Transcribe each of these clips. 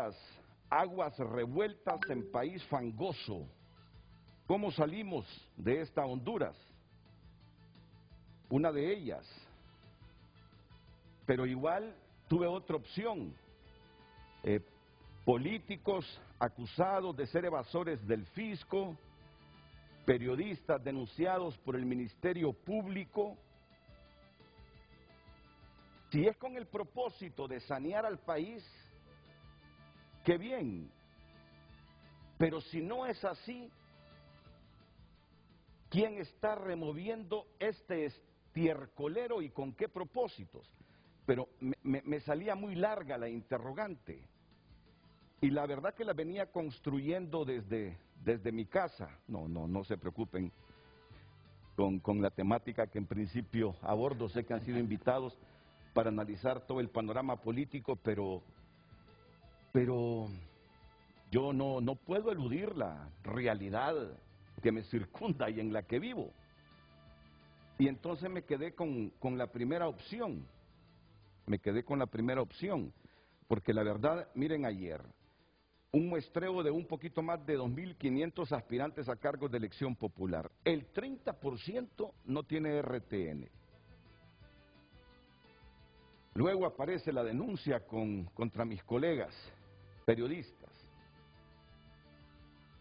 las aguas revueltas en país fangoso. ¿Cómo salimos de esta Honduras? Una de ellas. Pero igual tuve otra opción. Políticos acusados de ser evasores del fisco, periodistas denunciados por el Ministerio Público. Si es con el propósito de sanear al país, qué bien. Pero si no es así, ¿quién está removiendo este estiércolero y con qué propósitos? Pero me salía muy larga la interrogante. Y la verdad que la venía construyendo desde mi casa. No se preocupen con la temática que en principio abordo. Sé que han sido invitados para analizar todo el panorama político, pero yo no puedo eludir la realidad que me circunda y en la que vivo. Y entonces me quedé con la primera opción. Me quedé con la primera opción, porque la verdad, miren ayer, un muestreo de un poquito más de 2.500 aspirantes a cargos de elección popular. El 30% no tiene RTN. Luego aparece la denuncia contra mis colegas periodistas.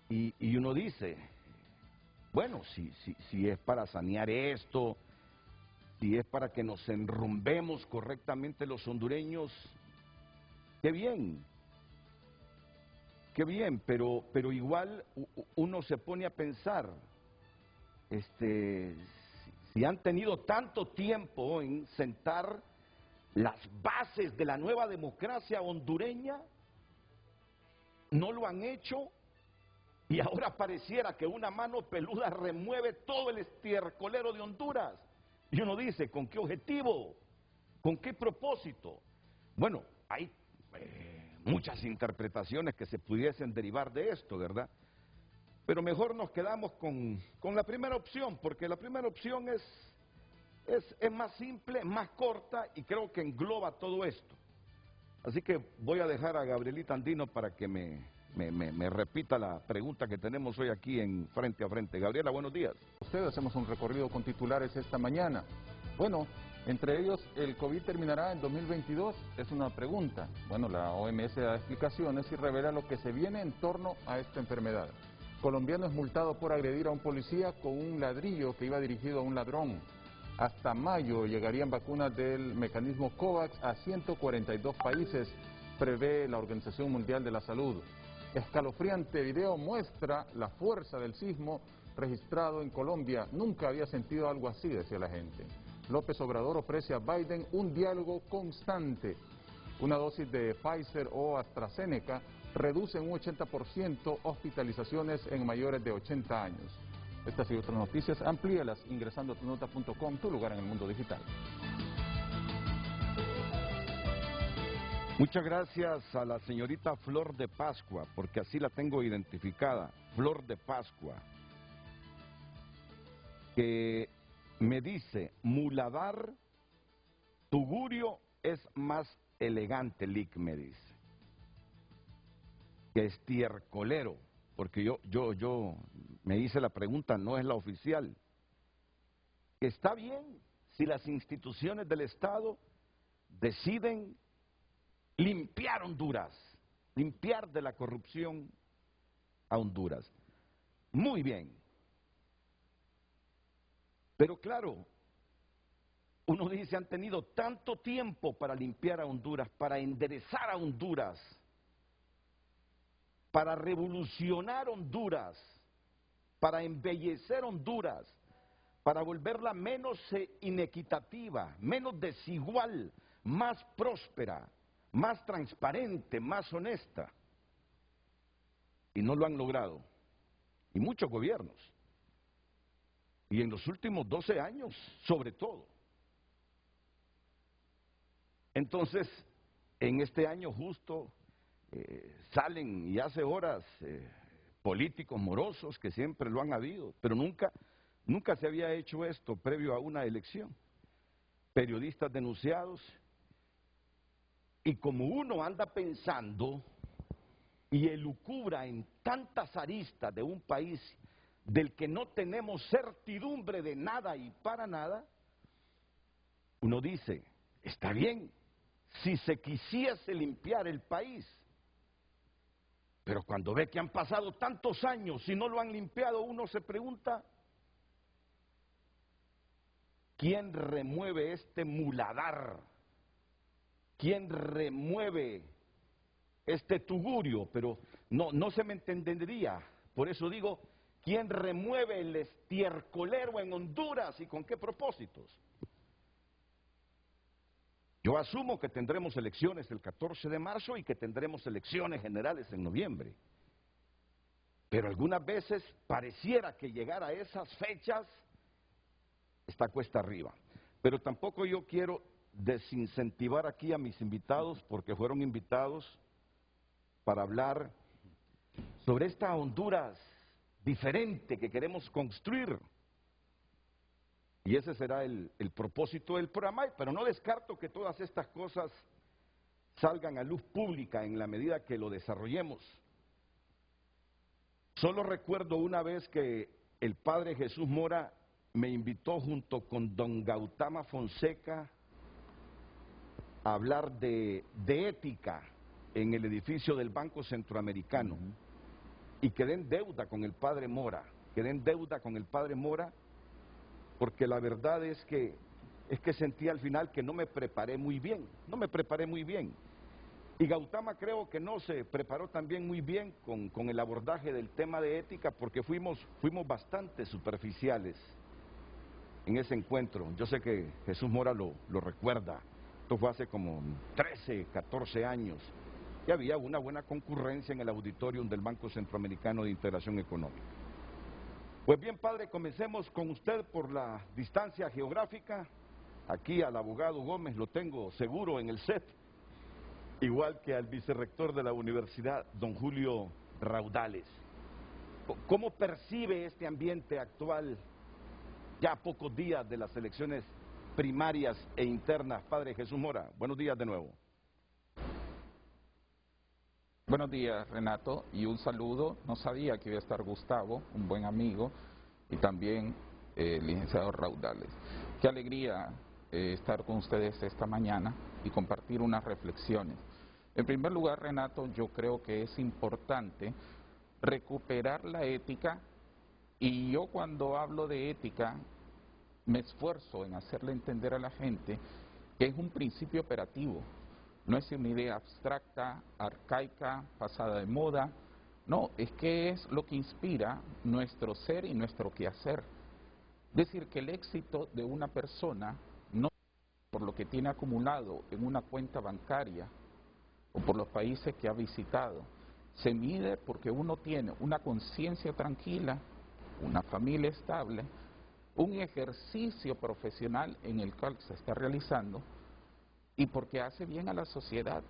Y uno dice, bueno, si es para sanear esto, si es para que nos enrumbemos correctamente los hondureños, qué bien. Qué bien, pero igual uno se pone a pensar, si han tenido tanto tiempo en sentar las bases de la nueva democracia hondureña, no lo han hecho y ahora pareciera que una mano peluda remueve todo el estiércolero de Honduras. Y uno dice, ¿con qué objetivo? ¿Con qué propósito? Bueno, hay muchas interpretaciones que se pudiesen derivar de esto, ¿verdad? Pero mejor nos quedamos con la primera opción, porque la primera opción es más simple, más corta y creo que engloba todo esto. Así que voy a dejar a Gabrielita Andino para que me repita la pregunta que tenemos hoy aquí en Frente a Frente. Gabriela, buenos días. Ustedes hacemos un recorrido con titulares esta mañana. Bueno, entre ellos, ¿el COVID terminará en 2022? Es una pregunta. Bueno, la OMS da explicaciones y revela lo que se viene en torno a esta enfermedad. Colombiano es multado por agredir a un policía con un ladrillo que iba dirigido a un ladrón. Hasta mayo llegarían vacunas del mecanismo COVAX a 142 países, prevé la Organización Mundial de la Salud. Escalofriante video muestra la fuerza del sismo registrado en Colombia. Nunca había sentido algo así, decía la gente. López Obrador ofrece a Biden un diálogo constante. Una dosis de Pfizer o AstraZeneca reduce en un 80% hospitalizaciones en mayores de 80 años. Estas y otras noticias, amplíalas ingresando a tunota.com, tu lugar en el mundo digital. Muchas gracias a la señorita Flor de Pascua, porque así la tengo identificada, Flor de Pascua, que me dice, Muladar, Tugurio es más elegante, Lick, me dice, que estiércolero, porque yo me hice la pregunta, no es la oficial. Está bien si las instituciones del Estado deciden limpiar Honduras, limpiar de la corrupción a Honduras. Muy bien. Pero claro, uno dice, han tenido tanto tiempo para limpiar a Honduras, para enderezar a Honduras, para revolucionar Honduras, para embellecer Honduras, para volverla menos inequitativa, menos desigual, más próspera, más transparente, más honesta. Y no lo han logrado. Y muchos gobiernos. Y en los últimos 12 años, sobre todo. Entonces, en este año justo, salen y hace horas políticos morosos que siempre lo han habido, pero nunca se había hecho esto previo a una elección. Periodistas denunciados. Y como uno anda pensando y elucubra en tantas aristas de un país del que no tenemos certidumbre de nada y para nada, uno dice, está bien, si se quisiese limpiar el país, pero cuando ve que han pasado tantos años y no lo han limpiado, uno se pregunta, ¿quién remueve este muladar? ¿Quién remueve este tugurio? Pero no se me entendería. Por eso digo, ¿quién remueve el estiércolero en Honduras y con qué propósitos? Yo asumo que tendremos elecciones el 14 de marzo y que tendremos elecciones generales en noviembre. Pero algunas veces pareciera que llegar a esas fechas está cuesta arriba. Pero tampoco yo quiero desincentivar aquí a mis invitados, porque fueron invitados para hablar sobre esta Honduras diferente que queremos construir. Y ese será el propósito del programa, pero no descarto que todas estas cosas salgan a luz pública en la medida que lo desarrollemos. Solo recuerdo una vez que el padre Jesús Mora me invitó junto con don Gautama Fonseca a hablar de ética en el edificio del Banco Centroamericano. Y quedé en deuda con el padre Mora, porque la verdad es que sentí al final que no me preparé muy bien. Y Gautama creo que no se preparó también muy bien con el abordaje del tema de ética, porque fuimos bastante superficiales en ese encuentro. Yo sé que Jesús Mora lo recuerda. Esto fue hace como 13, 14 años. Y había una buena concurrencia en el auditorium del Banco Centroamericano de Integración Económica. Pues bien, padre, comencemos con usted por la distancia geográfica. Aquí al abogado Gómez lo tengo seguro en el set, igual que al vicerrector de la universidad, don Julio Raudales. ¿Cómo percibe este ambiente actual, ya a pocos días de las elecciones primarias e internas? Padre Jesús Mora, buenos días de nuevo. Buenos días, Renato, y un saludo. No sabía que iba a estar Gustavo, un buen amigo, y también el licenciado Raudales. Qué alegría estar con ustedes esta mañana y compartir unas reflexiones. En primer lugar, Renato, yo creo que es importante recuperar la ética, y yo cuando hablo de ética me esfuerzo en hacerle entender a la gente que es un principio operativo. No es una idea abstracta, arcaica, pasada de moda. No, es que es lo que inspira nuestro ser y nuestro quehacer. Es decir, que el éxito de una persona no por lo que tiene acumulado en una cuenta bancaria o por los países que ha visitado. Se mide porque uno tiene una conciencia tranquila, una familia estable, un ejercicio profesional en el cual se está realizando, y porque hace bien a la sociedad.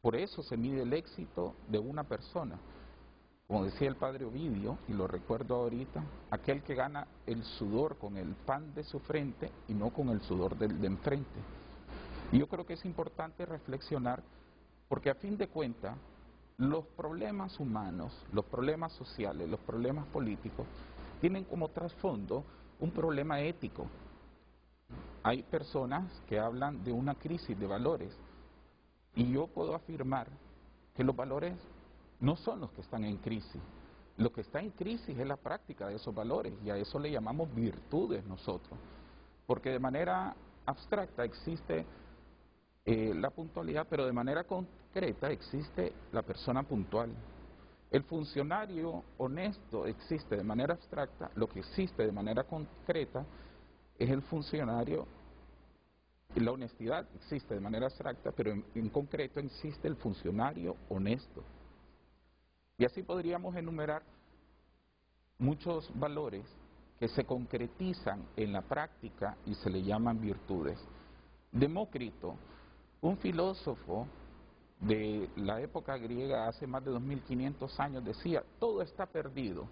Por eso se mide el éxito de una persona. Como decía el padre Ovidio, y lo recuerdo ahorita, aquel que gana el sudor con el pan de su frente y no con el sudor del de enfrente. Y yo creo que es importante reflexionar, porque a fin de cuentas, los problemas humanos, los problemas sociales, los problemas políticos, tienen como trasfondo un problema ético. Hay personas que hablan de una crisis de valores, y yo puedo afirmar que los valores no son los que están en crisis. Lo que está en crisis es la práctica de esos valores, y a eso le llamamos virtudes nosotros, porque de manera abstracta existe la puntualidad, pero de manera concreta existe la persona puntual. El funcionario honesto existe de manera abstracta, lo que existe de manera concreta es el funcionario. La honestidad existe de manera abstracta, pero en concreto existe el funcionario honesto. Y así podríamos enumerar muchos valores que se concretizan en la práctica y se le llaman virtudes. Demócrito, un filósofo de la época griega hace más de 2500 años, decía: todo está perdido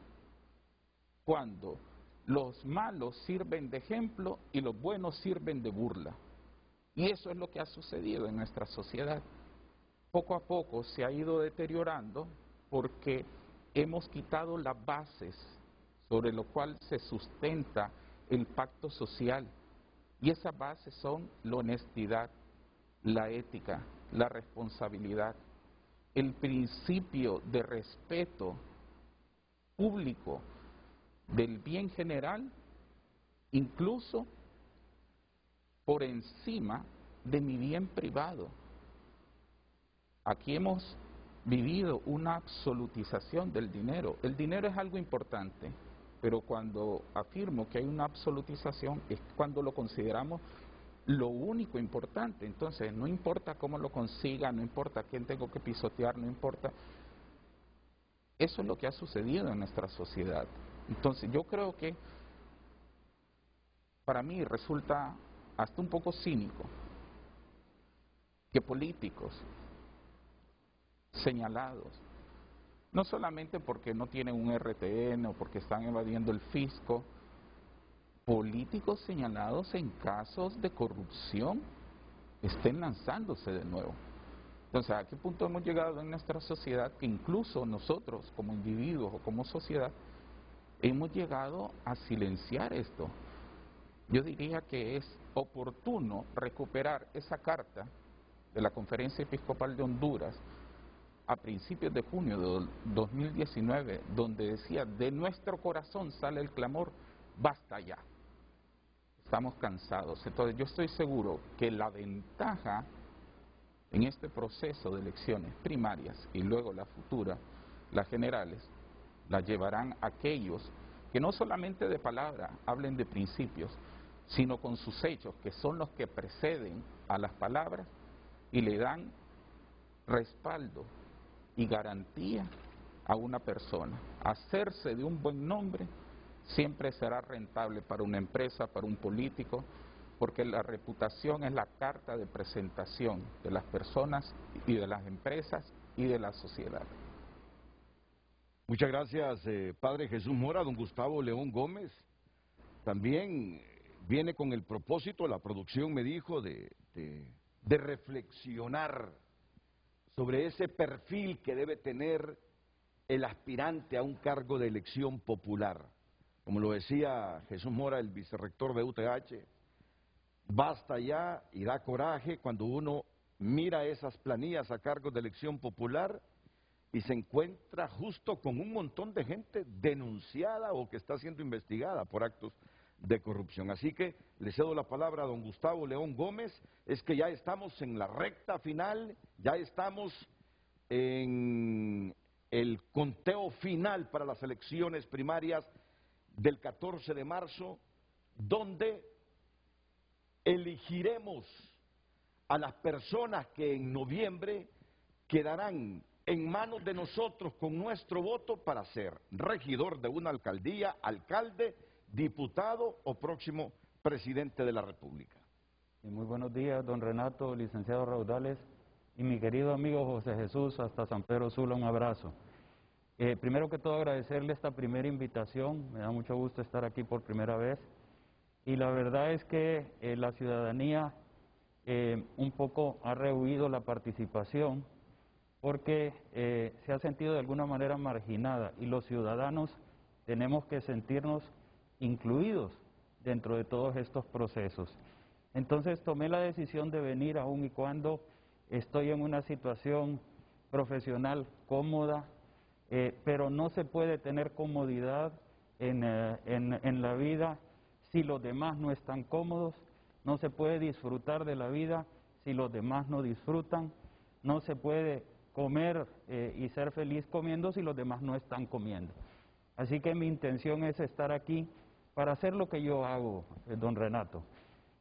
cuando los malos sirven de ejemplo y los buenos sirven de burla. Y eso es lo que ha sucedido en nuestra sociedad. poco a poco se ha ido deteriorando porque hemos quitado las bases sobre lo cual se sustenta el pacto social. Y esas bases son la honestidad, la ética, la responsabilidad, el principio de respeto público del bien general, incluso por encima de mi bien privado. Aquí hemos vivido una absolutización del dinero. El dinero es algo importante, pero cuando afirmo que hay una absolutización es cuando lo consideramos lo único importante. Entonces, no importa cómo lo consiga, no importa a quién tengo que pisotear, no importa. Eso es lo que ha sucedido en nuestra sociedad. Entonces, yo creo que para mí resulta hasta un poco cínico que políticos señalados, no solamente porque no tienen un RTN o porque están evadiendo el fisco, políticos señalados en casos de corrupción estén lanzándose de nuevo. Entonces, ¿a qué punto hemos llegado en nuestra sociedad que incluso nosotros como individuos o como sociedad hemos llegado a silenciar esto? Yo diría que es oportuno recuperar esa carta de la Conferencia Episcopal de Honduras a principios de junio de 2019, donde decía: de nuestro corazón sale el clamor, basta ya, estamos cansados. Entonces yo estoy seguro que la ventaja en este proceso de elecciones primarias y luego la futura, las generales, las llevarán aquellos que no solamente de palabra hablen de principios, sino con sus hechos, que son los que preceden a las palabras y le dan respaldo y garantía a una persona. Hacerse de un buen nombre siempre será rentable para una empresa, para un político, porque la reputación es la carta de presentación de las personas y de las empresas y de la sociedad. Muchas gracias, Padre Jesús Mora. Don Gustavo León Gómez también viene con el propósito, la producción me dijo, de reflexionar sobre ese perfil que debe tener el aspirante a un cargo de elección popular. Como lo decía Jesús Mora, el vicerrector de UTH, basta ya y da coraje cuando uno mira esas planillas a cargos de elección popular y se encuentra justo con un montón de gente denunciada o que está siendo investigada por actos de corrupción. Así que le cedo la palabra a don Gustavo León Gómez. Es que ya estamos en la recta final, ya estamos en el conteo final para las elecciones primarias del 14 de marzo, donde elegiremos a las personas que en noviembre quedarán en manos de nosotros con nuestro voto para ser regidor de una alcaldía, alcalde, diputado o próximo presidente de la República. Muy buenos días, don Renato, licenciado Raudales, y mi querido amigo José Jesús, hasta San Pedro Sula, un abrazo. Primero que todo agradecerle esta primera invitación, me da mucho gusto estar aquí por primera vez, y la verdad es que la ciudadanía un poco ha rehuido la participación porque se ha sentido de alguna manera marginada, y los ciudadanos tenemos que sentirnos incluidos dentro de todos estos procesos. Entonces tomé la decisión de venir aun y cuando estoy en una situación profesional cómoda, pero no se puede tener comodidad en la vida si los demás no están cómodos, no se puede disfrutar de la vida si los demás no disfrutan, no se puede comer y ser feliz comiendo si los demás no están comiendo. Así que mi intención es estar aquí para hacer lo que yo hago, don Renato.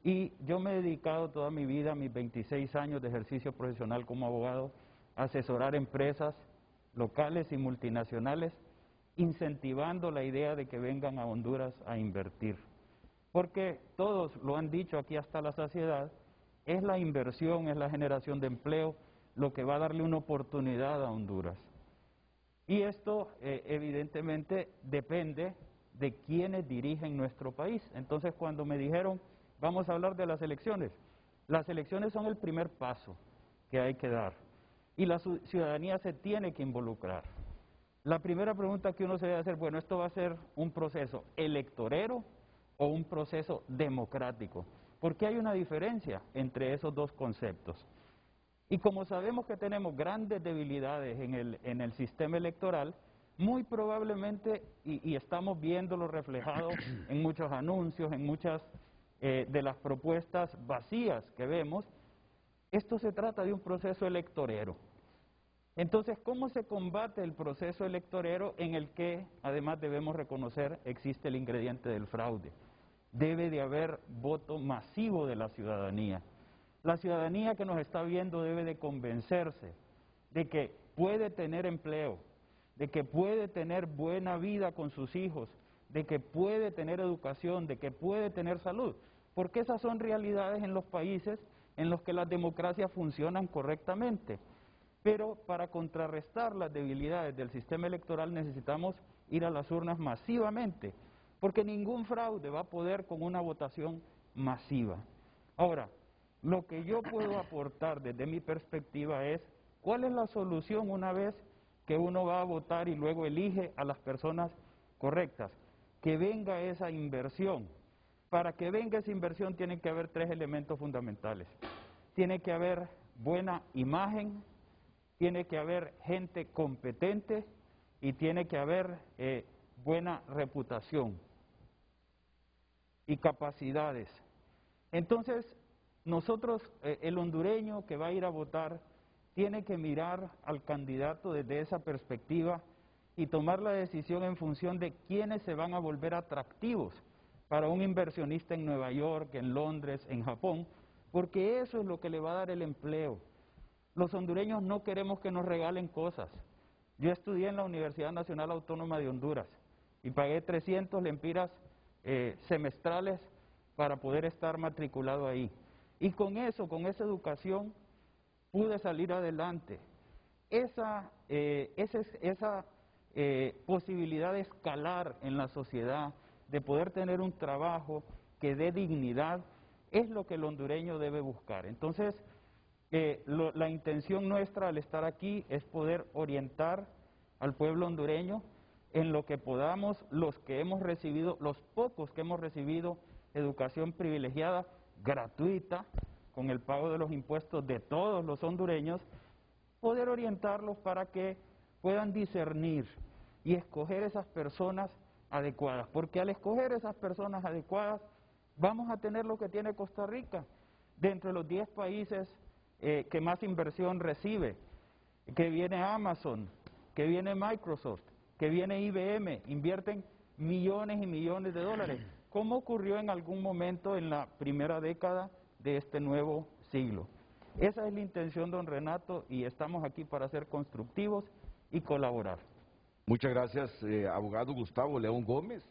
Y yo me he dedicado toda mi vida, mis 26 años de ejercicio profesional como abogado, a asesorar empresas locales y multinacionales, incentivando la idea de que vengan a Honduras a invertir. Porque todos lo han dicho aquí hasta la saciedad, es la inversión, es la generación de empleo, lo que va a darle una oportunidad a Honduras. Y esto evidentemente depende de quienes dirigen nuestro país. Entonces cuando me dijeron, vamos a hablar de las elecciones son el primer paso que hay que dar. y la ciudadanía se tiene que involucrar. La primera pregunta que uno se debe hacer, bueno, ¿esto va a ser un proceso electorero o un proceso democrático? Porque hay una diferencia entre esos dos conceptos. Y como sabemos que tenemos grandes debilidades en el sistema electoral, muy probablemente, y estamos viéndolo reflejado en muchos anuncios, en muchas de las propuestas vacías que vemos, esto se trata de un proceso electorero. Entonces, ¿cómo se combate el proceso electorero en el que, además debemos reconocer, existe el ingrediente del fraude? Debe de haber voto masivo de la ciudadanía. La ciudadanía que nos está viendo debe de convencerse de que puede tener empleo, de que puede tener buena vida con sus hijos, de que puede tener educación, de que puede tener salud, porque esas son realidades en los países en los que las democracias funcionan correctamente. Pero para contrarrestar las debilidades del sistema electoral necesitamos ir a las urnas masivamente, porque ningún fraude va a poder con una votación masiva. Ahora, lo que yo puedo aportar desde mi perspectiva es, ¿cuál es la solución una vez que uno va a votar y luego elige a las personas correctas? Que venga esa inversión. Para que venga esa inversión tienen que haber tres elementos fundamentales. Tiene que haber buena imagen, tiene que haber gente competente y tiene que haber buena reputación y capacidades. Entonces, nosotros, el hondureño que va a ir a votar, tiene que mirar al candidato desde esa perspectiva y tomar la decisión en función de quiénes se van a volver atractivos para un inversionista en Nueva York, en Londres, en Japón, porque eso es lo que le va a dar el empleo. Los hondureños no queremos que nos regalen cosas. Yo estudié en la Universidad Nacional Autónoma de Honduras y pagué 300 lempiras semestrales para poder estar matriculado ahí. Y con eso, con esa educación, pude salir adelante. Esa posibilidad de escalar en la sociedad, de poder tener un trabajo que dé dignidad, es lo que el hondureño debe buscar. Entonces, la intención nuestra al estar aquí es poder orientar al pueblo hondureño en lo que podamos, los que hemos recibido, los pocos que hemos recibido educación privilegiada, gratuita, con el pago de los impuestos de todos los hondureños, poder orientarlos para que puedan discernir y escoger esas personas adecuadas, porque al escoger esas personas adecuadas vamos a tener lo que tiene Costa Rica, dentro de los 10 países que más inversión recibe, que viene Amazon, que viene Microsoft, que viene IBM, invierten millones y millones de dólares, como ocurrió en algún momento en la primera década de este nuevo siglo. Esa es la intención, don Renato, y estamos aquí para ser constructivos y colaborar. Muchas gracias, abogado Gustavo León Gómez.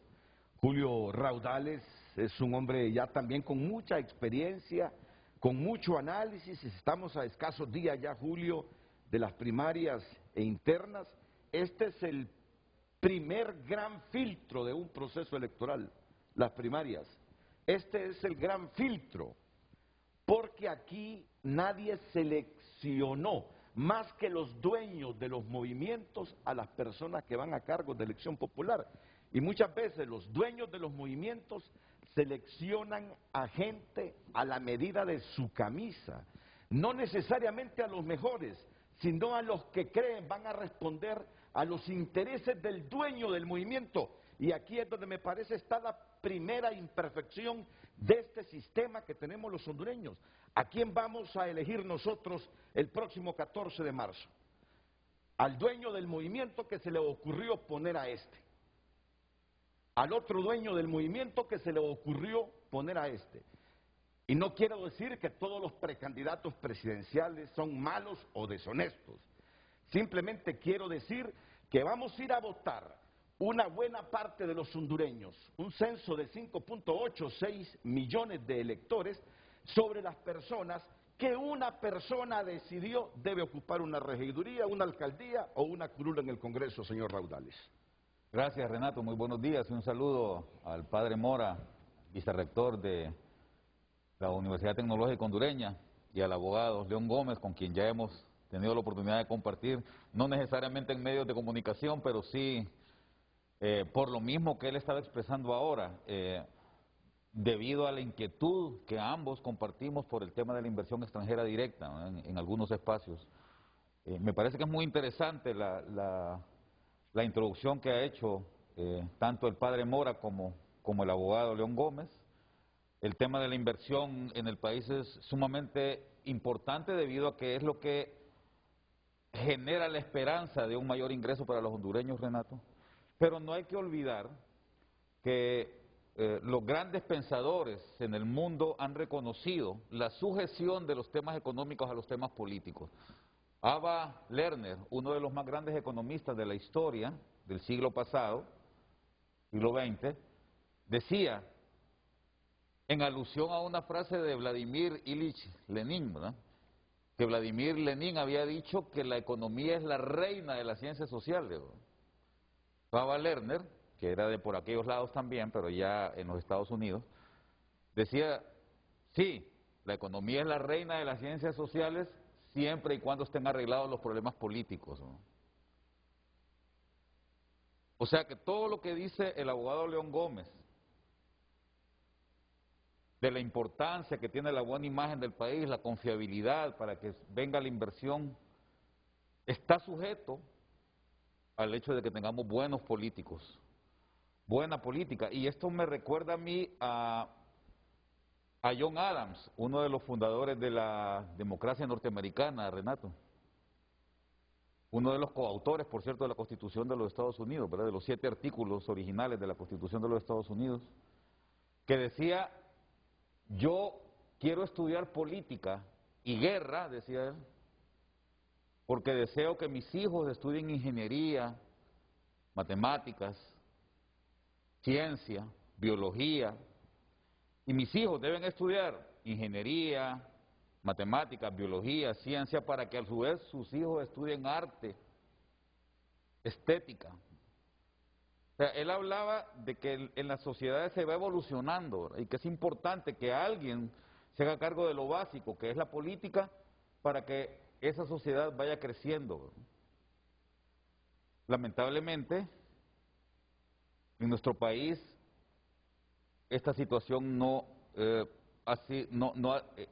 Julio Raudales es un hombre ya también con mucha experiencia, con mucho análisis. Estamos a escasos días ya, Julio, de las primarias e internas. Este es el primer gran filtro de un proceso electoral, las primarias. Este es el gran filtro, porque aquí nadie seleccionó, más que los dueños de los movimientos, a las personas que van a cargo de elección popular. Y muchas veces los dueños de los movimientos seleccionan a gente a la medida de su camisa, no necesariamente a los mejores, sino a los que creen van a responder a los intereses del dueño del movimiento. Y aquí es donde me parece está la primera imperfección de este sistema que tenemos los hondureños. ¿A quién vamos a elegir nosotros el próximo 14 de marzo? Al dueño del movimiento que se le ocurrió poner a este. Al otro dueño del movimiento que se le ocurrió poner a este. Y no quiero decir que todos los precandidatos presidenciales son malos o deshonestos. Simplemente quiero decir que vamos a ir a votar una buena parte de los hondureños, un censo de 5.86 millones de electores, sobre las personas que una persona decidió debe ocupar una regiduría, una alcaldía o una curul en el Congreso, señor Raudales. Gracias, Renato. Muy buenos días y un saludo al padre Mora, vicerrector de la Universidad Tecnológica Hondureña, y al abogado León Gómez, con quien ya hemos tenido la oportunidad de compartir, no necesariamente en medios de comunicación, pero sí por lo mismo que él estaba expresando ahora, debido a la inquietud que ambos compartimos por el tema de la inversión extranjera directa, ¿no?, en algunos espacios. Me parece que es muy interesante la introducción que ha hecho tanto el padre Mora como el abogado León Gómez. El tema de la inversión en el país es sumamente importante debido a que es lo que genera la esperanza de un mayor ingreso para los hondureños, Renato. Pero no hay que olvidar que los grandes pensadores en el mundo han reconocido la sujeción de los temas económicos a los temas políticos. Ava Lerner, uno de los más grandes economistas de la historia del siglo pasado, siglo XX, decía, en alusión a una frase de Vladimir Ilich Lenin, ¿verdad?, que Vladimir Lenin había dicho que la economía es la reina de las ciencias sociales. Ava Lerner, que era de por aquellos lados también, pero ya en los Estados Unidos, decía, sí, la economía es la reina de las ciencias sociales siempre y cuando estén arreglados los problemas políticos, ¿no? O sea que todo lo que dice el abogado León Gómez de la importancia que tiene la buena imagen del país, la confiabilidad para que venga la inversión, está sujeto al hecho de que tengamos buenos políticos, buena política. Y esto me recuerda a mí a John Adams, uno de los fundadores de la democracia norteamericana, Renato. Uno de los coautores, por cierto, de la Constitución de los Estados Unidos, ¿verdad?, de los 7 artículos originales de la Constitución de los Estados Unidos, que decía, yo quiero estudiar política y guerra, decía él, porque deseo que mis hijos estudien ingeniería, matemáticas, ciencia, biología, y mis hijos deben estudiar ingeniería, matemáticas, biología, ciencia, para que a su vez sus hijos estudien arte, estética. O sea, él hablaba de que en las sociedades se va evolucionando, ¿verdad?, y que es importante que alguien se haga cargo de lo básico, que es la política, para que esa sociedad vaya creciendo, ¿verdad? Lamentablemente, en nuestro país, esta situación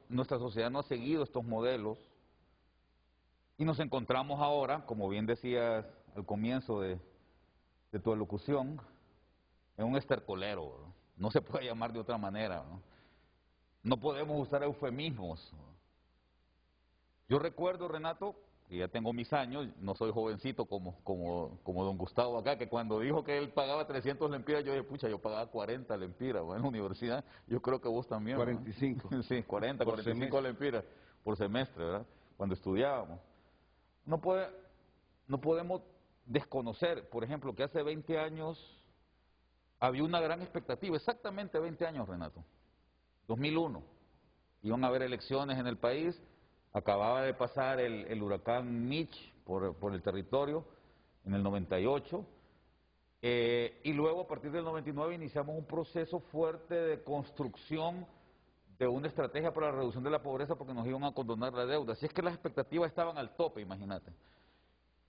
nuestra sociedad no ha seguido estos modelos y nos encontramos ahora, como bien decías al comienzo de tu alocución, en un estercolero, ¿verdad? No se puede llamar de otra manera, ¿no? No podemos usar eufemismos. Yo recuerdo, Renato, que ya tengo mis años, no soy jovencito como don Gustavo acá, que cuando dijo que él pagaba 300 lempiras, yo dije, pucha, yo pagaba 40 lempiras, ¿verdad?, en la universidad. Yo creo que vos también, ¿verdad? 45. Sí, 40, 45 lempiras por semestre, ¿verdad?, cuando estudiábamos. No podemos desconocer, por ejemplo, que hace 20 años había una gran expectativa, exactamente 20 años, Renato, 2001, iban a haber elecciones en el país, acababa de pasar el huracán Mitch por el territorio en el 98, y luego a partir del 99 iniciamos un proceso fuerte de construcción de una estrategia para la reducción de la pobreza porque nos iban a condonar la deuda. Así es que las expectativas estaban al tope, imagínate.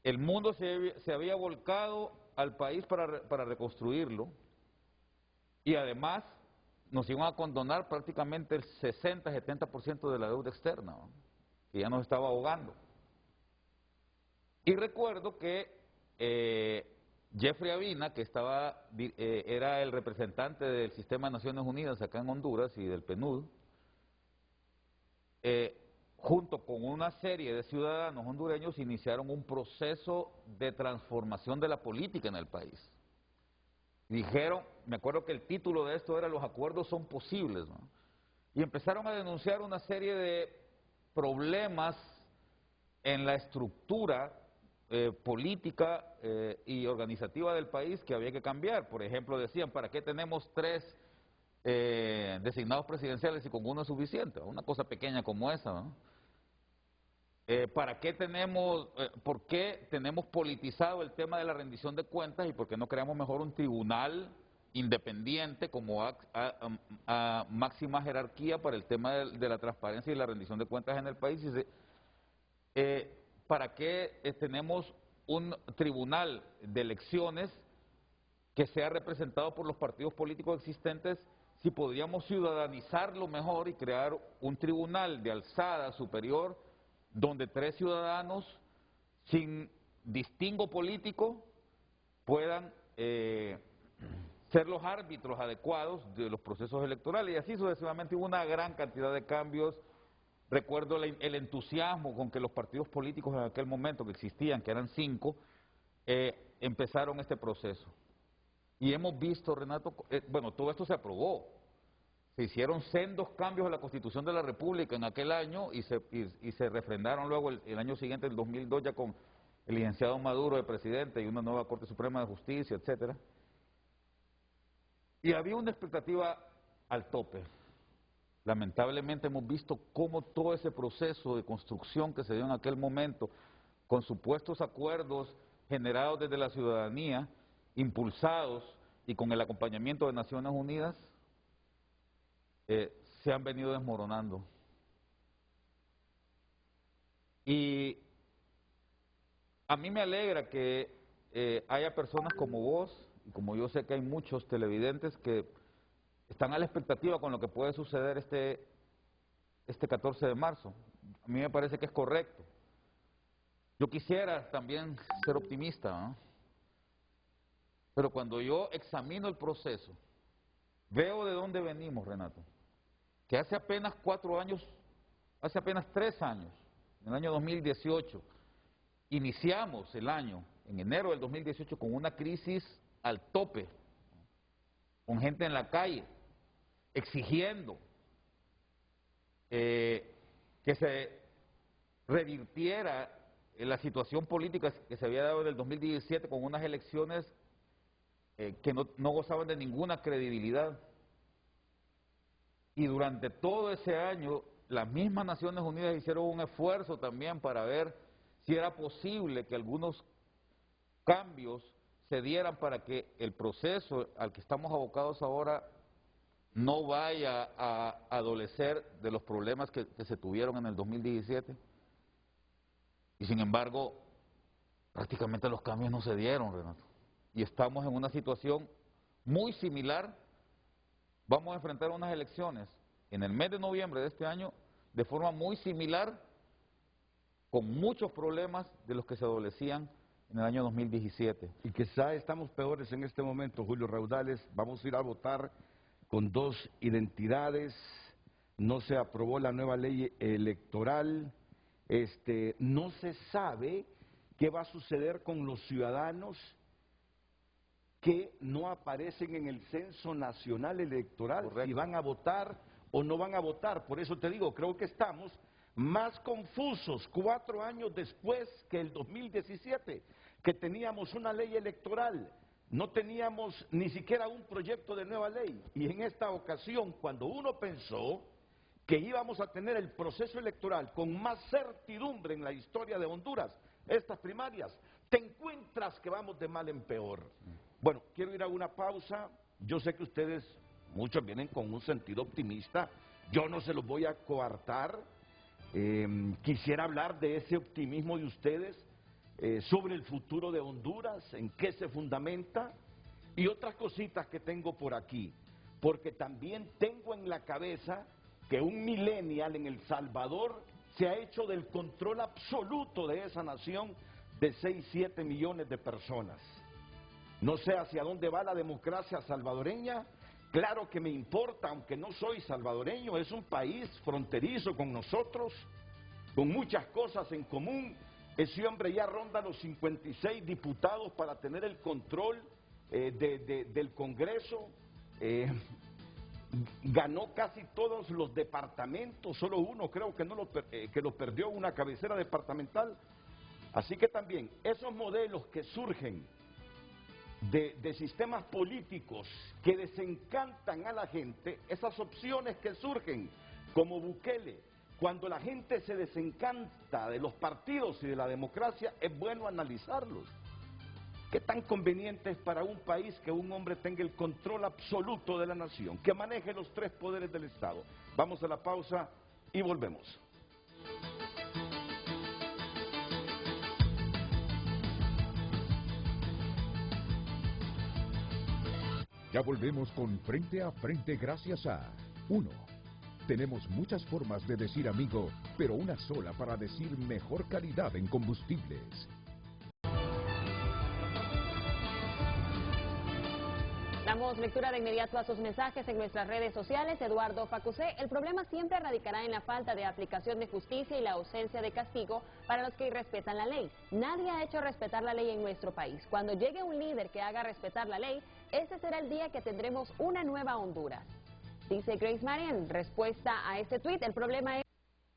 El mundo se había volcado al país para reconstruirlo y además nos iban a condonar prácticamente el 60-70% de la deuda externa, ¿no?, que ya nos estaba ahogando. Y recuerdo que Jeffrey Abina, que era el representante del Sistema de Naciones Unidas acá en Honduras y del PNUD, junto con una serie de ciudadanos hondureños, iniciaron un proceso de transformación de la política en el país. Dijeron, me acuerdo que el título de esto era "Los acuerdos son posibles", ¿no? Y empezaron a denunciar una serie de problemas en la estructura política y organizativa del país que había que cambiar. Por ejemplo, decían, ¿para qué tenemos 3 designados presidenciales y con uno es suficiente? Una cosa pequeña como esa, ¿no? ¿Por qué tenemos politizado el tema de la rendición de cuentas y por qué no creamos mejor un tribunal independiente como a máxima jerarquía para el tema de la transparencia y la rendición de cuentas en el país? ¿para qué tenemos un tribunal de elecciones que sea representado por los partidos políticos existentes si podríamos ciudadanizarlo mejor y crear un tribunal de alzada superior donde 3 ciudadanos sin distingo político puedan ser los árbitros adecuados de los procesos electorales? Y así sucesivamente hubo una gran cantidad de cambios. Recuerdo el entusiasmo con que los partidos políticos en aquel momento que existían, que eran 5, empezaron este proceso. Y hemos visto, Renato, bueno, todo esto se aprobó. Se hicieron sendos cambios a la Constitución de la República en aquel año y se refrendaron luego el año siguiente, el 2002, ya con el licenciado Maduro de presidente y una nueva Corte Suprema de Justicia, etcétera. Y había una expectativa al tope. Lamentablemente hemos visto cómo todo ese proceso de construcción que se dio en aquel momento, con supuestos acuerdos generados desde la ciudadanía, impulsados y con el acompañamiento de Naciones Unidas, se han venido desmoronando. Y a mí me alegra que haya personas como vos, y como yo sé que hay muchos televidentes que están a la expectativa con lo que puede suceder este 14 de marzo. A mí me parece que es correcto. Yo quisiera también ser optimista, ¿no? Pero cuando yo examino el proceso, veo de dónde venimos, Renato. Que hace apenas 4 años, hace apenas 3 años, en el año 2018, iniciamos el año, en enero del 2018, con una crisis al tope, con gente en la calle, exigiendo que se revirtiera la situación política que se había dado en el 2017 con unas elecciones que no gozaban de ninguna credibilidad. Y durante todo ese año, las mismas Naciones Unidas hicieron un esfuerzo también para ver si era posible que algunos cambios se dieran para que el proceso al que estamos abocados ahora no vaya a adolecer de los problemas que se tuvieron en el 2017. Y sin embargo, prácticamente los cambios no se dieron, Renato. Y estamos en una situación muy similar. Vamos a enfrentar unas elecciones en el mes de noviembre de este año de forma muy similar, con muchos problemas de los que se adolecían en el año 2017. Y quizá estamos peores en este momento, Julio Raudales. Vamos a ir a votar con 2 identidades, no se aprobó la nueva ley electoral, no se sabe qué va a suceder con los ciudadanos que no aparecen en el censo nacional electoral, Correcto. si van a votar o no van a votar. Por eso te digo, creo que estamos más confusos 4 años después que el 2017, que teníamos una ley electoral, no teníamos ni siquiera un proyecto de nueva ley. Y en esta ocasión, cuando uno pensó que íbamos a tener el proceso electoral con más certidumbre en la historia de Honduras, estas primarias, te encuentras que vamos de mal en peor. Bueno, quiero ir a una pausa. Yo sé que ustedes, muchos vienen con un sentido optimista, yo no se los voy a coartar. Quisiera hablar de ese optimismo de ustedes sobre el futuro de Honduras, en qué se fundamenta, y otras cositas que tengo por aquí, porque también tengo en la cabeza que un millennial en El Salvador se ha hecho del control absoluto de esa nación de 6-7 millones de personas. No sé hacia dónde va la democracia salvadoreña. Claro que me importa, aunque no soy salvadoreño, es un país fronterizo con nosotros, con muchas cosas en común. Ese hombre ya ronda los 56 diputados para tener el control del Congreso. Ganó casi todos los departamentos, solo uno creo que lo perdió, una cabecera departamental. Así que también esos modelos que surgen de sistemas políticos que desencantan a la gente, esas opciones que surgen como Bukele, cuando la gente se desencanta de los partidos y de la democracia, es bueno analizarlos. ¿Qué tan conveniente es para un país que un hombre tenga el control absoluto de la nación, que maneje los 3 poderes del Estado? Vamos a la pausa y volvemos. Ya volvemos con Frente a Frente gracias a 1. Tenemos muchas formas de decir amigo, pero una sola para decir mejor calidad en combustibles. Damos lectura de inmediato a sus mensajes en nuestras redes sociales. Eduardo Facusé, el problema siempre radicará en la falta de aplicación de justicia y la ausencia de castigo para los que irrespetan la ley. Nadie ha hecho respetar la ley en nuestro país. Cuando llegue un líder que haga respetar la ley, ese será el día que tendremos una nueva Honduras. Dice Grace Marian, en respuesta a este tuit, el problema es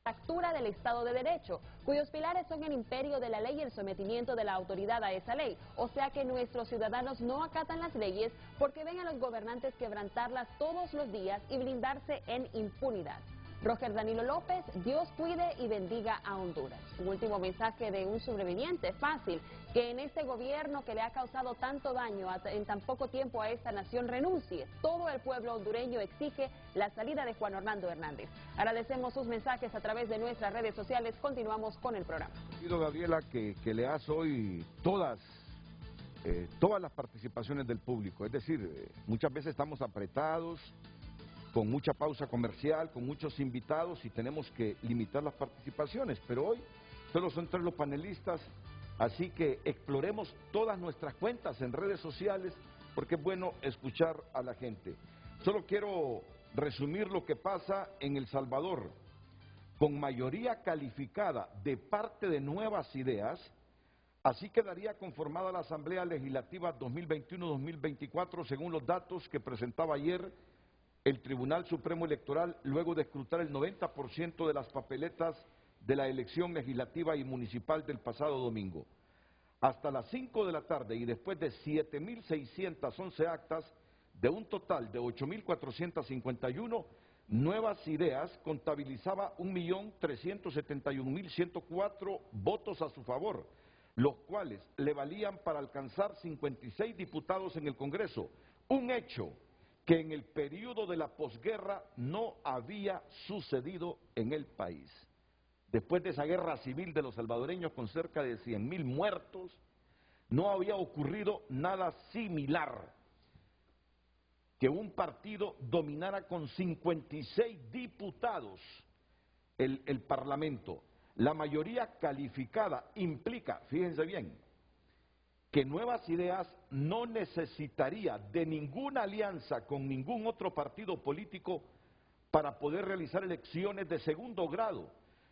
la fractura del Estado de Derecho, cuyos pilares son el imperio de la ley y el sometimiento de la autoridad a esa ley. O sea que nuestros ciudadanos no acatan las leyes porque ven a los gobernantes quebrantarlas todos los días y blindarse en impunidad. Roger Danilo López, Dios cuide y bendiga a Honduras. Un último mensaje de un sobreviviente, fácil, que en este gobierno que le ha causado tanto daño en tan poco tiempo a esta nación renuncie. Todo el pueblo hondureño exige la salida de Juan Orlando Hernández. Agradecemos sus mensajes a través de nuestras redes sociales. Continuamos con el programa. Pido, Gabriela, que leas hoy todas las participaciones del público. Es decir, muchas veces estamos apretados, con mucha pausa comercial, con muchos invitados y tenemos que limitar las participaciones, pero hoy solo son 3 los panelistas, así que exploremos todas nuestras cuentas en redes sociales porque es bueno escuchar a la gente. Solo quiero resumir lo que pasa en El Salvador. Con mayoría calificada de parte de Nuevas Ideas, así quedaría conformada la Asamblea Legislativa 2021-2024 según los datos que presentaba ayer el Tribunal Supremo Electoral, luego de escrutar el 90% de las papeletas de la elección legislativa y municipal del pasado domingo. Hasta las 5 de la tarde y después de 7.611 actas, de un total de 8.451, Nuevas Ideas contabilizaba 1.371.104 votos a su favor, los cuales le valían para alcanzar 56 diputados en el Congreso, un hecho que en el periodo de la posguerra no había sucedido en el país. Después de esa guerra civil de los salvadoreños con cerca de 100.000 muertos, no había ocurrido nada similar, que un partido dominara con 56 diputados el Parlamento. La mayoría calificada implica, fíjense bien, que Nuevas Ideas no necesitaría de ninguna alianza con ningún otro partido político para poder realizar elecciones de segundo grado,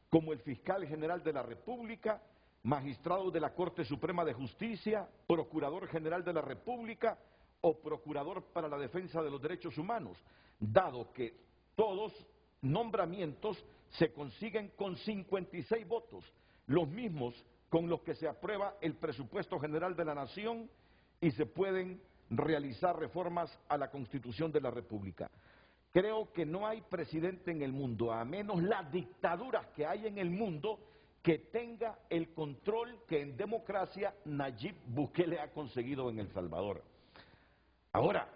como el fiscal general de la República, magistrado de la Corte Suprema de Justicia, procurador general de la República o procurador para la defensa de los derechos humanos, dado que todos nombramientos se consiguen con 56 votos, los mismos con los que se aprueba el presupuesto general de la Nación y se pueden realizar reformas a la Constitución de la República. Creo que no hay presidente en el mundo, a menos las dictaduras que hay en el mundo, que tenga el control que en democracia Nayib Bukele ha conseguido en El Salvador. Ahora,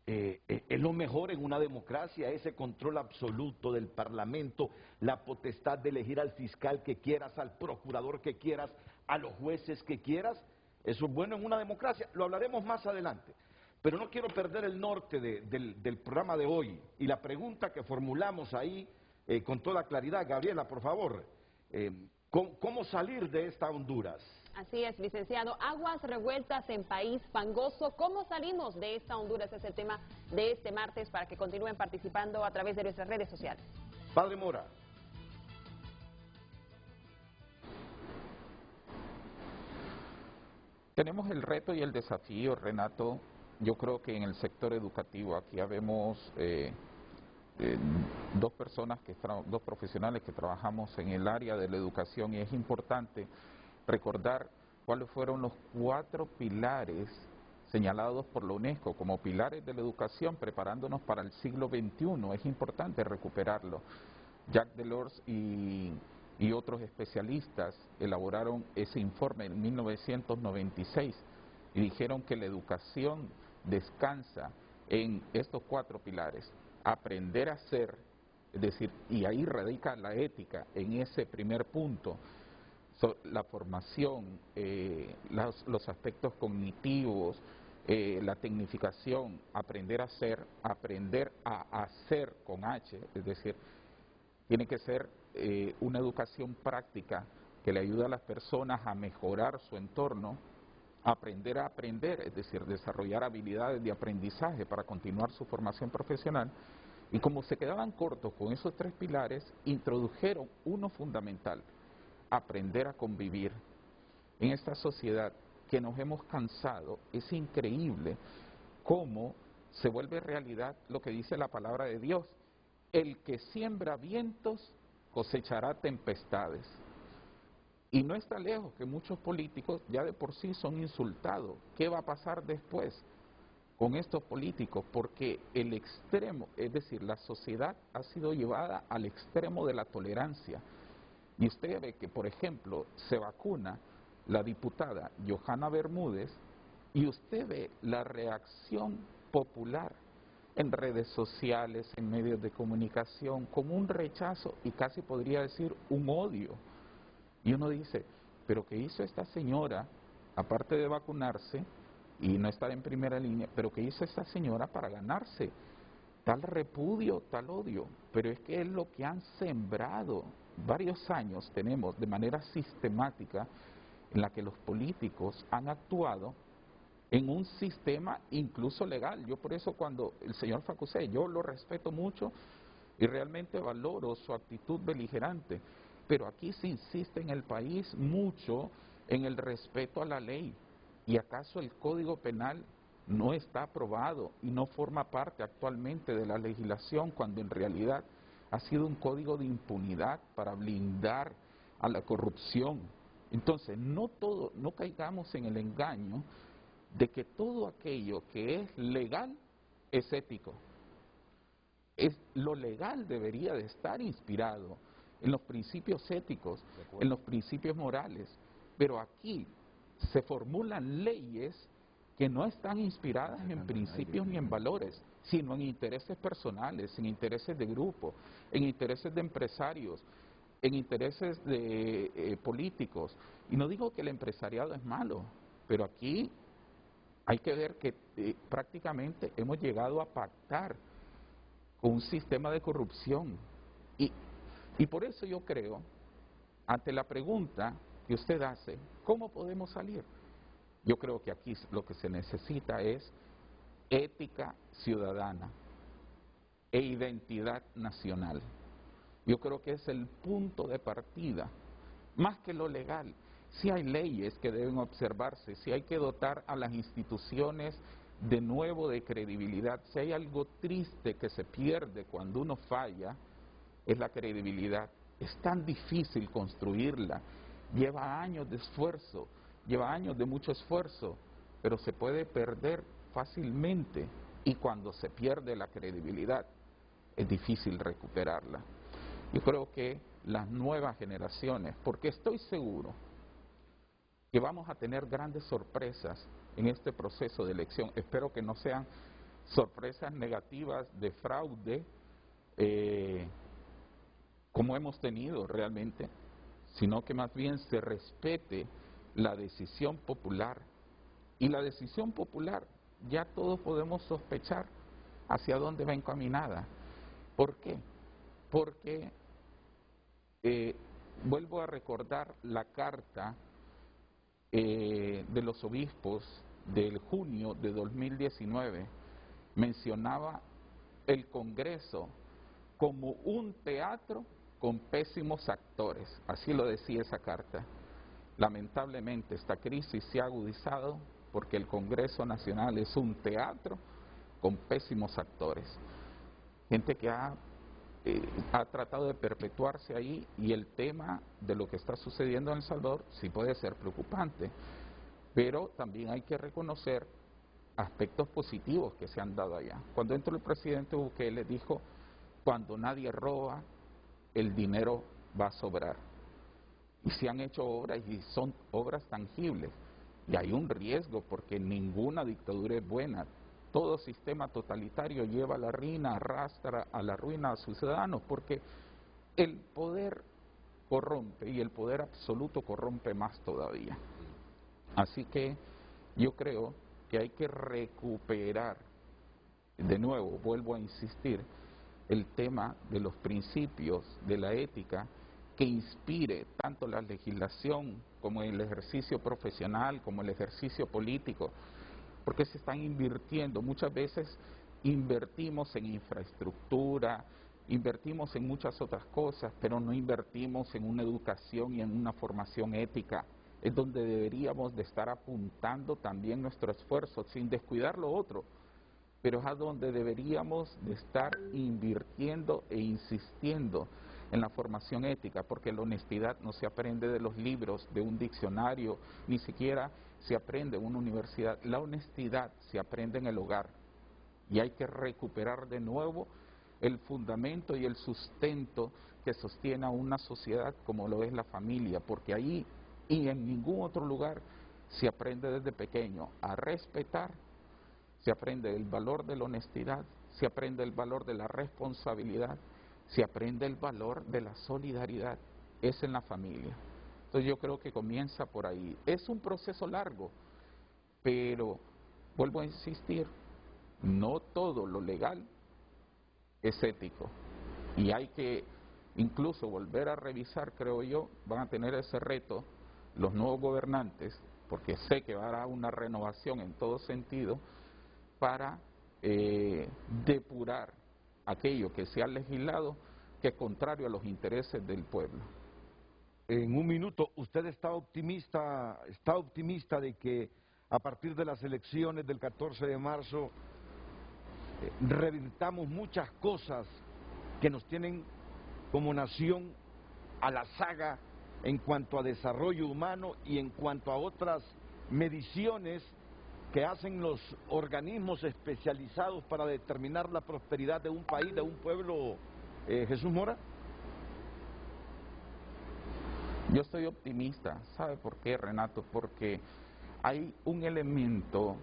es lo mejor en una democracia, ese control absoluto del Parlamento, la potestad de elegir al fiscal que quieras, al procurador que quieras, a los jueces que quieras. Eso es bueno en una democracia, lo hablaremos más adelante. Pero no quiero perder el norte del programa de hoy y la pregunta que formulamos ahí con toda claridad. Gabriela, por favor, ¿cómo salir de esta Honduras? Así es, licenciado. Aguas revueltas en país fangoso. ¿Cómo salimos de esta Honduras? Es el tema de este martes para que continúen participando a través de nuestras redes sociales. Padre Mora. Tenemos el reto y el desafío, Renato. Yo creo que en el sector educativo aquí habemos dos profesionales que trabajamos en el área de la educación y es importante recordar cuáles fueron los 4 pilares señalados por la UNESCO como pilares de la educación preparándonos para el siglo XXI. Es importante recuperarlo. Jacques Delors y otros especialistas elaboraron ese informe en 1996 y dijeron que la educación descansa en estos 4 pilares. Aprender a ser, es decir, y ahí radica la ética en ese primer punto. La formación, los aspectos cognitivos, la tecnificación, aprender a hacer con H, es decir, tiene que ser una educación práctica que le ayude a las personas a mejorar su entorno, aprender a aprender, es decir, desarrollar habilidades de aprendizaje para continuar su formación profesional. Y como se quedaban cortos con esos tres pilares, introdujeron uno fundamental: aprender a convivir. En esta sociedad que nos hemos cansado, es increíble cómo se vuelve realidad lo que dice la palabra de Dios: el que siembra vientos cosechará tempestades. Y no está lejos que muchos políticos ya de por sí son insultados. ¿Qué va a pasar después con estos políticos? Porque el extremo, es decir, la sociedad ha sido llevada al extremo de la tolerancia. Y usted ve que, por ejemplo, se vacuna la diputada Johanna Bermúdez y usted ve la reacción popular en redes sociales, en medios de comunicación, como un rechazo y casi podría decir un odio. Y uno dice, ¿pero qué hizo esta señora, aparte de vacunarse y no estar en primera línea, pero qué hizo esta señora para ganarse tal repudio, tal odio? Pero es que es lo que han sembrado. Varios años tenemos de manera sistemática en la que los políticos han actuado en un sistema incluso legal. Yo por eso cuando el señor Facusé, yo lo respeto mucho y realmente valoro su actitud beligerante, pero aquí se insiste en el país mucho en el respeto a la ley. ¿Y acaso el Código Penal no está aprobado y no forma parte actualmente de la legislación, cuando en realidad ha sido un código de impunidad para blindar a la corrupción? Entonces, no caigamos en el engaño de que todo aquello que es legal es ético. Lo legal debería de estar inspirado en los principios éticos, en los principios morales, pero aquí se formulan leyes que no están inspiradas en principios ni en valores, sino en intereses personales, en intereses de grupo, en intereses de empresarios, en intereses de políticos. Y no digo que el empresariado es malo, pero aquí hay que ver que prácticamente hemos llegado a pactar con un sistema de corrupción. Y por eso yo creo, ante la pregunta que usted hace, ¿cómo podemos salir? Yo creo que aquí lo que se necesita es ética ciudadana e identidad nacional. Yo creo que es el punto de partida, más que lo legal. Sí hay leyes que deben observarse, sí hay que dotar a las instituciones de nuevo de credibilidad. Si hay algo triste que se pierde cuando uno falla, es la credibilidad. Es tan difícil construirla, lleva años de esfuerzo, lleva años de mucho esfuerzo, pero se puede perder fácilmente, y cuando se pierde la credibilidad es difícil recuperarla. Yo creo que las nuevas generaciones, porque estoy seguro que vamos a tener grandes sorpresas en este proceso de elección, espero que no sean sorpresas negativas de fraude, como hemos tenido realmente, sino que más bien se respete la decisión popular. Y la decisión popular, ya todos podemos sospechar hacia dónde va encaminada. ¿Por qué? Porque, vuelvo a recordar la carta de los obispos del junio de 2019, mencionaba el Congreso como un teatro con pésimos actores, así lo decía esa carta. Lamentablemente esta crisis se ha agudizado porque el Congreso Nacional es un teatro con pésimos actores. Gente que ha tratado de perpetuarse ahí, y el tema de lo que está sucediendo en El Salvador sí puede ser preocupante, pero también hay que reconocer aspectos positivos que se han dado allá. Cuando entró el presidente Bukele dijo: cuando nadie roba, el dinero va a sobrar. Y se han hecho obras, y son obras tangibles. Y hay un riesgo, porque ninguna dictadura es buena. Todo sistema totalitario lleva a la ruina, arrastra a la ruina a sus ciudadanos, porque el poder corrompe, y el poder absoluto corrompe más todavía. Así que yo creo que hay que recuperar, de nuevo, vuelvo a insistir, el tema de los principios de la ética que inspire tanto la legislación como el ejercicio profesional, como el ejercicio político, porque se están invirtiendo, muchas veces invertimos en infraestructura, invertimos en muchas otras cosas, pero no invertimos en una educación y en una formación ética. Es donde deberíamos de estar apuntando también nuestro esfuerzo, sin descuidar lo otro, pero es a donde deberíamos de estar invirtiendo e insistiendo en la formación ética, porque la honestidad no se aprende de los libros, de un diccionario, ni siquiera se aprende en una universidad. La honestidad se aprende en el hogar y hay que recuperar de nuevo el fundamento y el sustento que sostiene a una sociedad como lo es la familia, porque ahí y en ningún otro lugar se aprende desde pequeño a respetar, se aprende el valor de la honestidad, se aprende el valor de la responsabilidad, se aprende el valor de la solidaridad, es en la familia. Entonces yo creo que comienza por ahí. Es un proceso largo, pero vuelvo a insistir, no todo lo legal es ético y hay que incluso volver a revisar, creo yo, van a tener ese reto los nuevos gobernantes, porque sé que va a haber una renovación en todo sentido, para depurar aquello que se ha legislado que es contrario a los intereses del pueblo. En un minuto, ¿usted está optimista de que a partir de las elecciones del 14 de marzo revirtamos muchas cosas que nos tienen como nación a la saga en cuanto a desarrollo humano y en cuanto a otras mediciones que hacen los organismos especializados para determinar la prosperidad de un país, de un pueblo, Jesús Mora? Yo estoy optimista. ¿Sabe por qué, Renato? Porque hay un elemento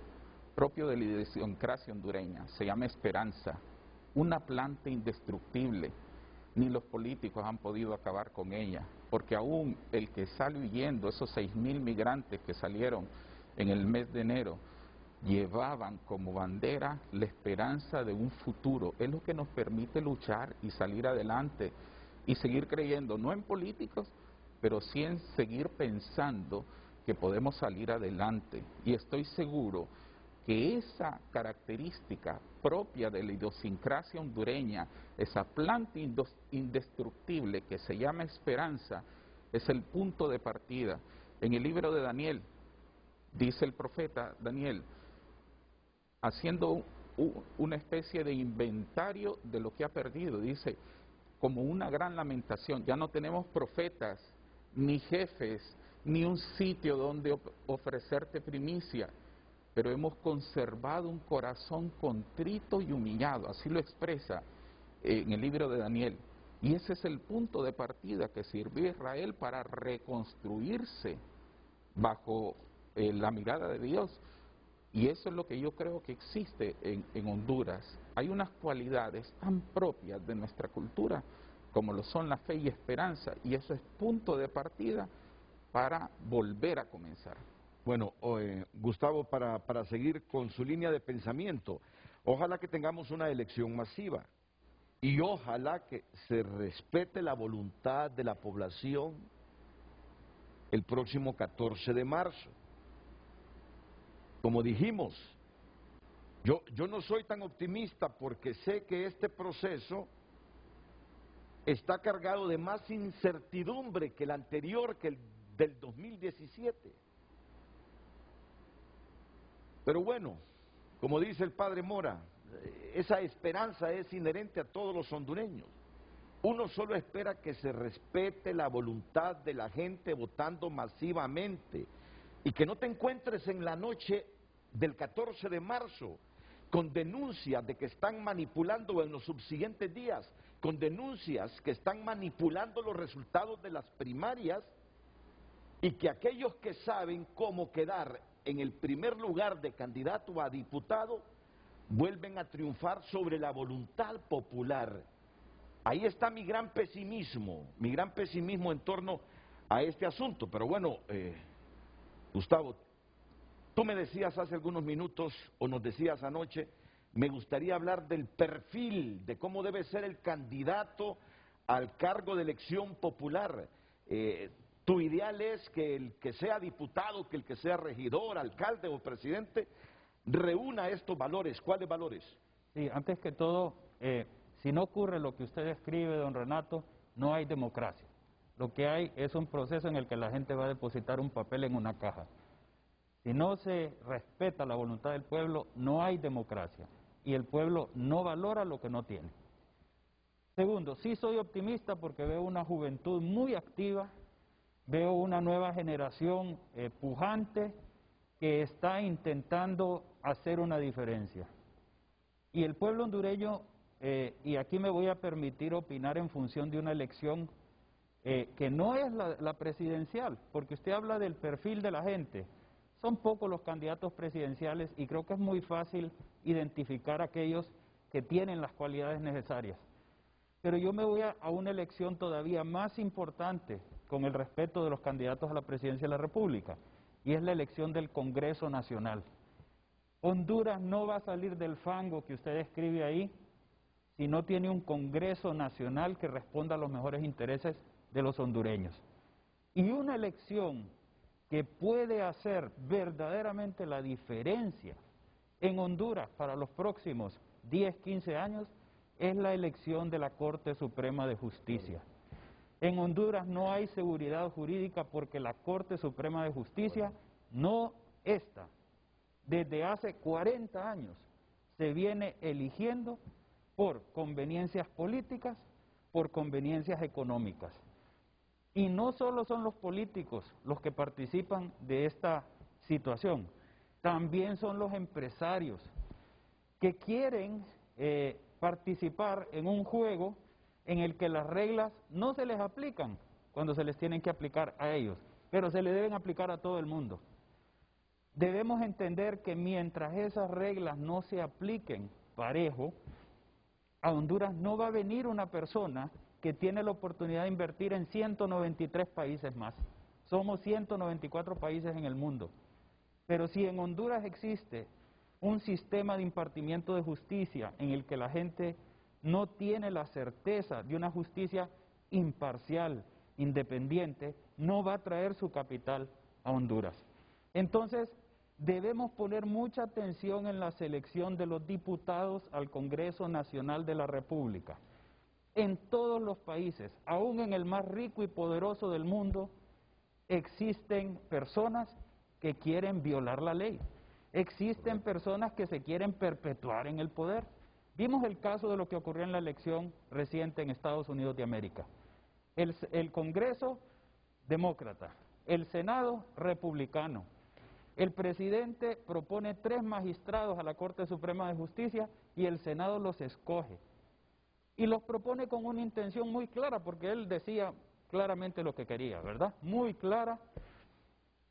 propio de la idiosincrasia hondureña, se llama esperanza, una planta indestructible. Ni los políticos han podido acabar con ella, porque aún el que sale huyendo, esos 6.000 migrantes que salieron en el mes de enero, llevaban como bandera la esperanza de un futuro. Es lo que nos permite luchar y salir adelante y seguir creyendo, no en políticos, pero sí en seguir pensando que podemos salir adelante. Y estoy seguro que esa característica propia de la idiosincrasia hondureña, esa planta indestructible que se llama esperanza, es el punto de partida. En el libro de Daniel, dice el profeta Daniel, haciendo una especie de inventario de lo que ha perdido, dice, como una gran lamentación, ya no tenemos profetas, ni jefes, ni un sitio donde ofrecerte primicia, pero hemos conservado un corazón contrito y humillado, así lo expresa en el libro de Daniel. Y ese es el punto de partida que sirvió a Israel para reconstruirse bajo la mirada de Dios. Y eso es lo que yo creo que existe en Honduras. Hay unas cualidades tan propias de nuestra cultura como lo son la fe y esperanza, y eso es punto de partida para volver a comenzar. Bueno, Gustavo, para seguir con su línea de pensamiento, ojalá que tengamos una elección masiva y ojalá que se respete la voluntad de la población el próximo 14 de marzo. Como dijimos, yo no soy tan optimista porque sé que este proceso está cargado de más incertidumbre que el anterior, que el del 2017. Pero bueno, como dice el padre Mora, esa esperanza es inherente a todos los hondureños. Uno solo espera que se respete la voluntad de la gente votando masivamente y que no te encuentres en la noche del 14 de marzo con denuncias de que están manipulando en los subsiguientes días, con denuncias que están manipulando los resultados de las primarias y que aquellos que saben cómo quedar en el primer lugar de candidato a diputado vuelven a triunfar sobre la voluntad popular. Ahí está mi gran pesimismo en torno a este asunto. Pero bueno, Gustavo, Tú me decías hace algunos minutos, o nos decías anoche, me gustaría hablar del perfil, de cómo debe ser el candidato al cargo de elección popular. Tu ideal es que el que sea diputado, que el que sea regidor, alcalde o presidente, reúna estos valores. ¿Cuáles valores? Sí, antes que todo, si no ocurre lo que usted describe, don Renato, no hay democracia. Lo que hay es un proceso en el que la gente va a depositar un papel en una caja. Si no se respeta la voluntad del pueblo, no hay democracia. Y el pueblo no valora lo que no tiene. Segundo, sí soy optimista porque veo una juventud muy activa, veo una nueva generación pujante que está intentando hacer una diferencia. Y el pueblo hondureño, y aquí me voy a permitir opinar en función de una elección que no es la presidencial, porque usted habla del perfil de la gente. Son pocos los candidatos presidenciales y creo que es muy fácil identificar aquellos que tienen las cualidades necesarias. Pero yo me voy a una elección todavía más importante con el respeto de los candidatos a la presidencia de la República, y es la elección del Congreso Nacional. Honduras no va a salir del fango que usted describe ahí si no tiene un Congreso Nacional que responda a los mejores intereses de los hondureños. Y una elección que puede hacer verdaderamente la diferencia en Honduras para los próximos 10, 15 años es la elección de la Corte Suprema de Justicia. En Honduras no hay seguridad jurídica porque la Corte Suprema de Justicia no está. Desde hace 40 años se viene eligiendo por conveniencias políticas, por conveniencias económicas. Y no solo son los políticos los que participan de esta situación, también son los empresarios que quieren participar en un juego en el que las reglas no se les aplican cuando se les tienen que aplicar a ellos, pero se le deben aplicar a todo el mundo. Debemos entender que mientras esas reglas no se apliquen parejo, a Honduras no va a venir una persona que tiene la oportunidad de invertir en 193 países más. Somos 194 países en el mundo. Pero si en Honduras existe un sistema de impartimiento de justicia en el que la gente no tiene la certeza de una justicia imparcial, independiente, no va a traer su capital a Honduras. Entonces, debemos poner mucha atención en la selección de los diputados al Congreso Nacional de la República. En todos los países, aún en el más rico y poderoso del mundo, existen personas que quieren violar la ley. Existen personas que se quieren perpetuar en el poder. Vimos el caso de lo que ocurrió en la elección reciente en Estados Unidos de América. El Congreso, demócrata. El Senado, republicano. El presidente propone 3 magistrados a la Corte Suprema de Justicia y el Senado los escoge. Y los propone con una intención muy clara, porque él decía claramente lo que quería, ¿verdad? Muy clara.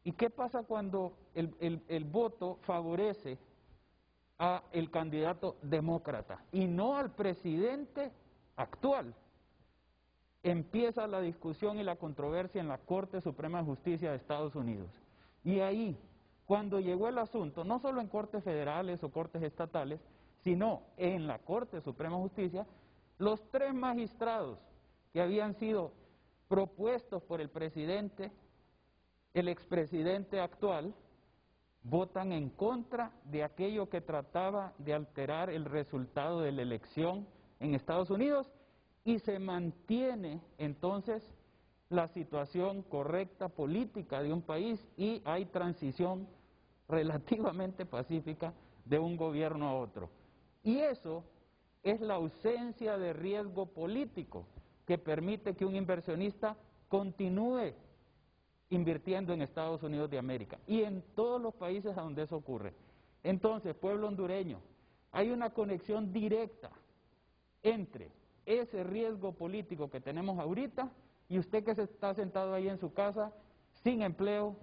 ¿Y qué pasa cuando el voto favorece a el candidato demócrata y no al presidente actual? Empieza la discusión y la controversia en la Corte Suprema de Justicia de Estados Unidos. Y ahí, cuando llegó el asunto, no solo en cortes federales o cortes estatales, sino en la Corte Suprema de Justicia, los 3 magistrados que habían sido propuestos por el presidente, el expresidente actual, votan en contra de aquello que trataba de alterar el resultado de la elección en Estados Unidos y se mantiene entonces la situación correcta política de un país y hay transición relativamente pacífica de un gobierno a otro. Y eso es la ausencia de riesgo político que permite que un inversionista continúe invirtiendo en Estados Unidos de América y en todos los países a donde eso ocurre. Entonces, pueblo hondureño, hay una conexión directa entre ese riesgo político que tenemos ahorita y usted que se está sentado ahí en su casa sin empleo,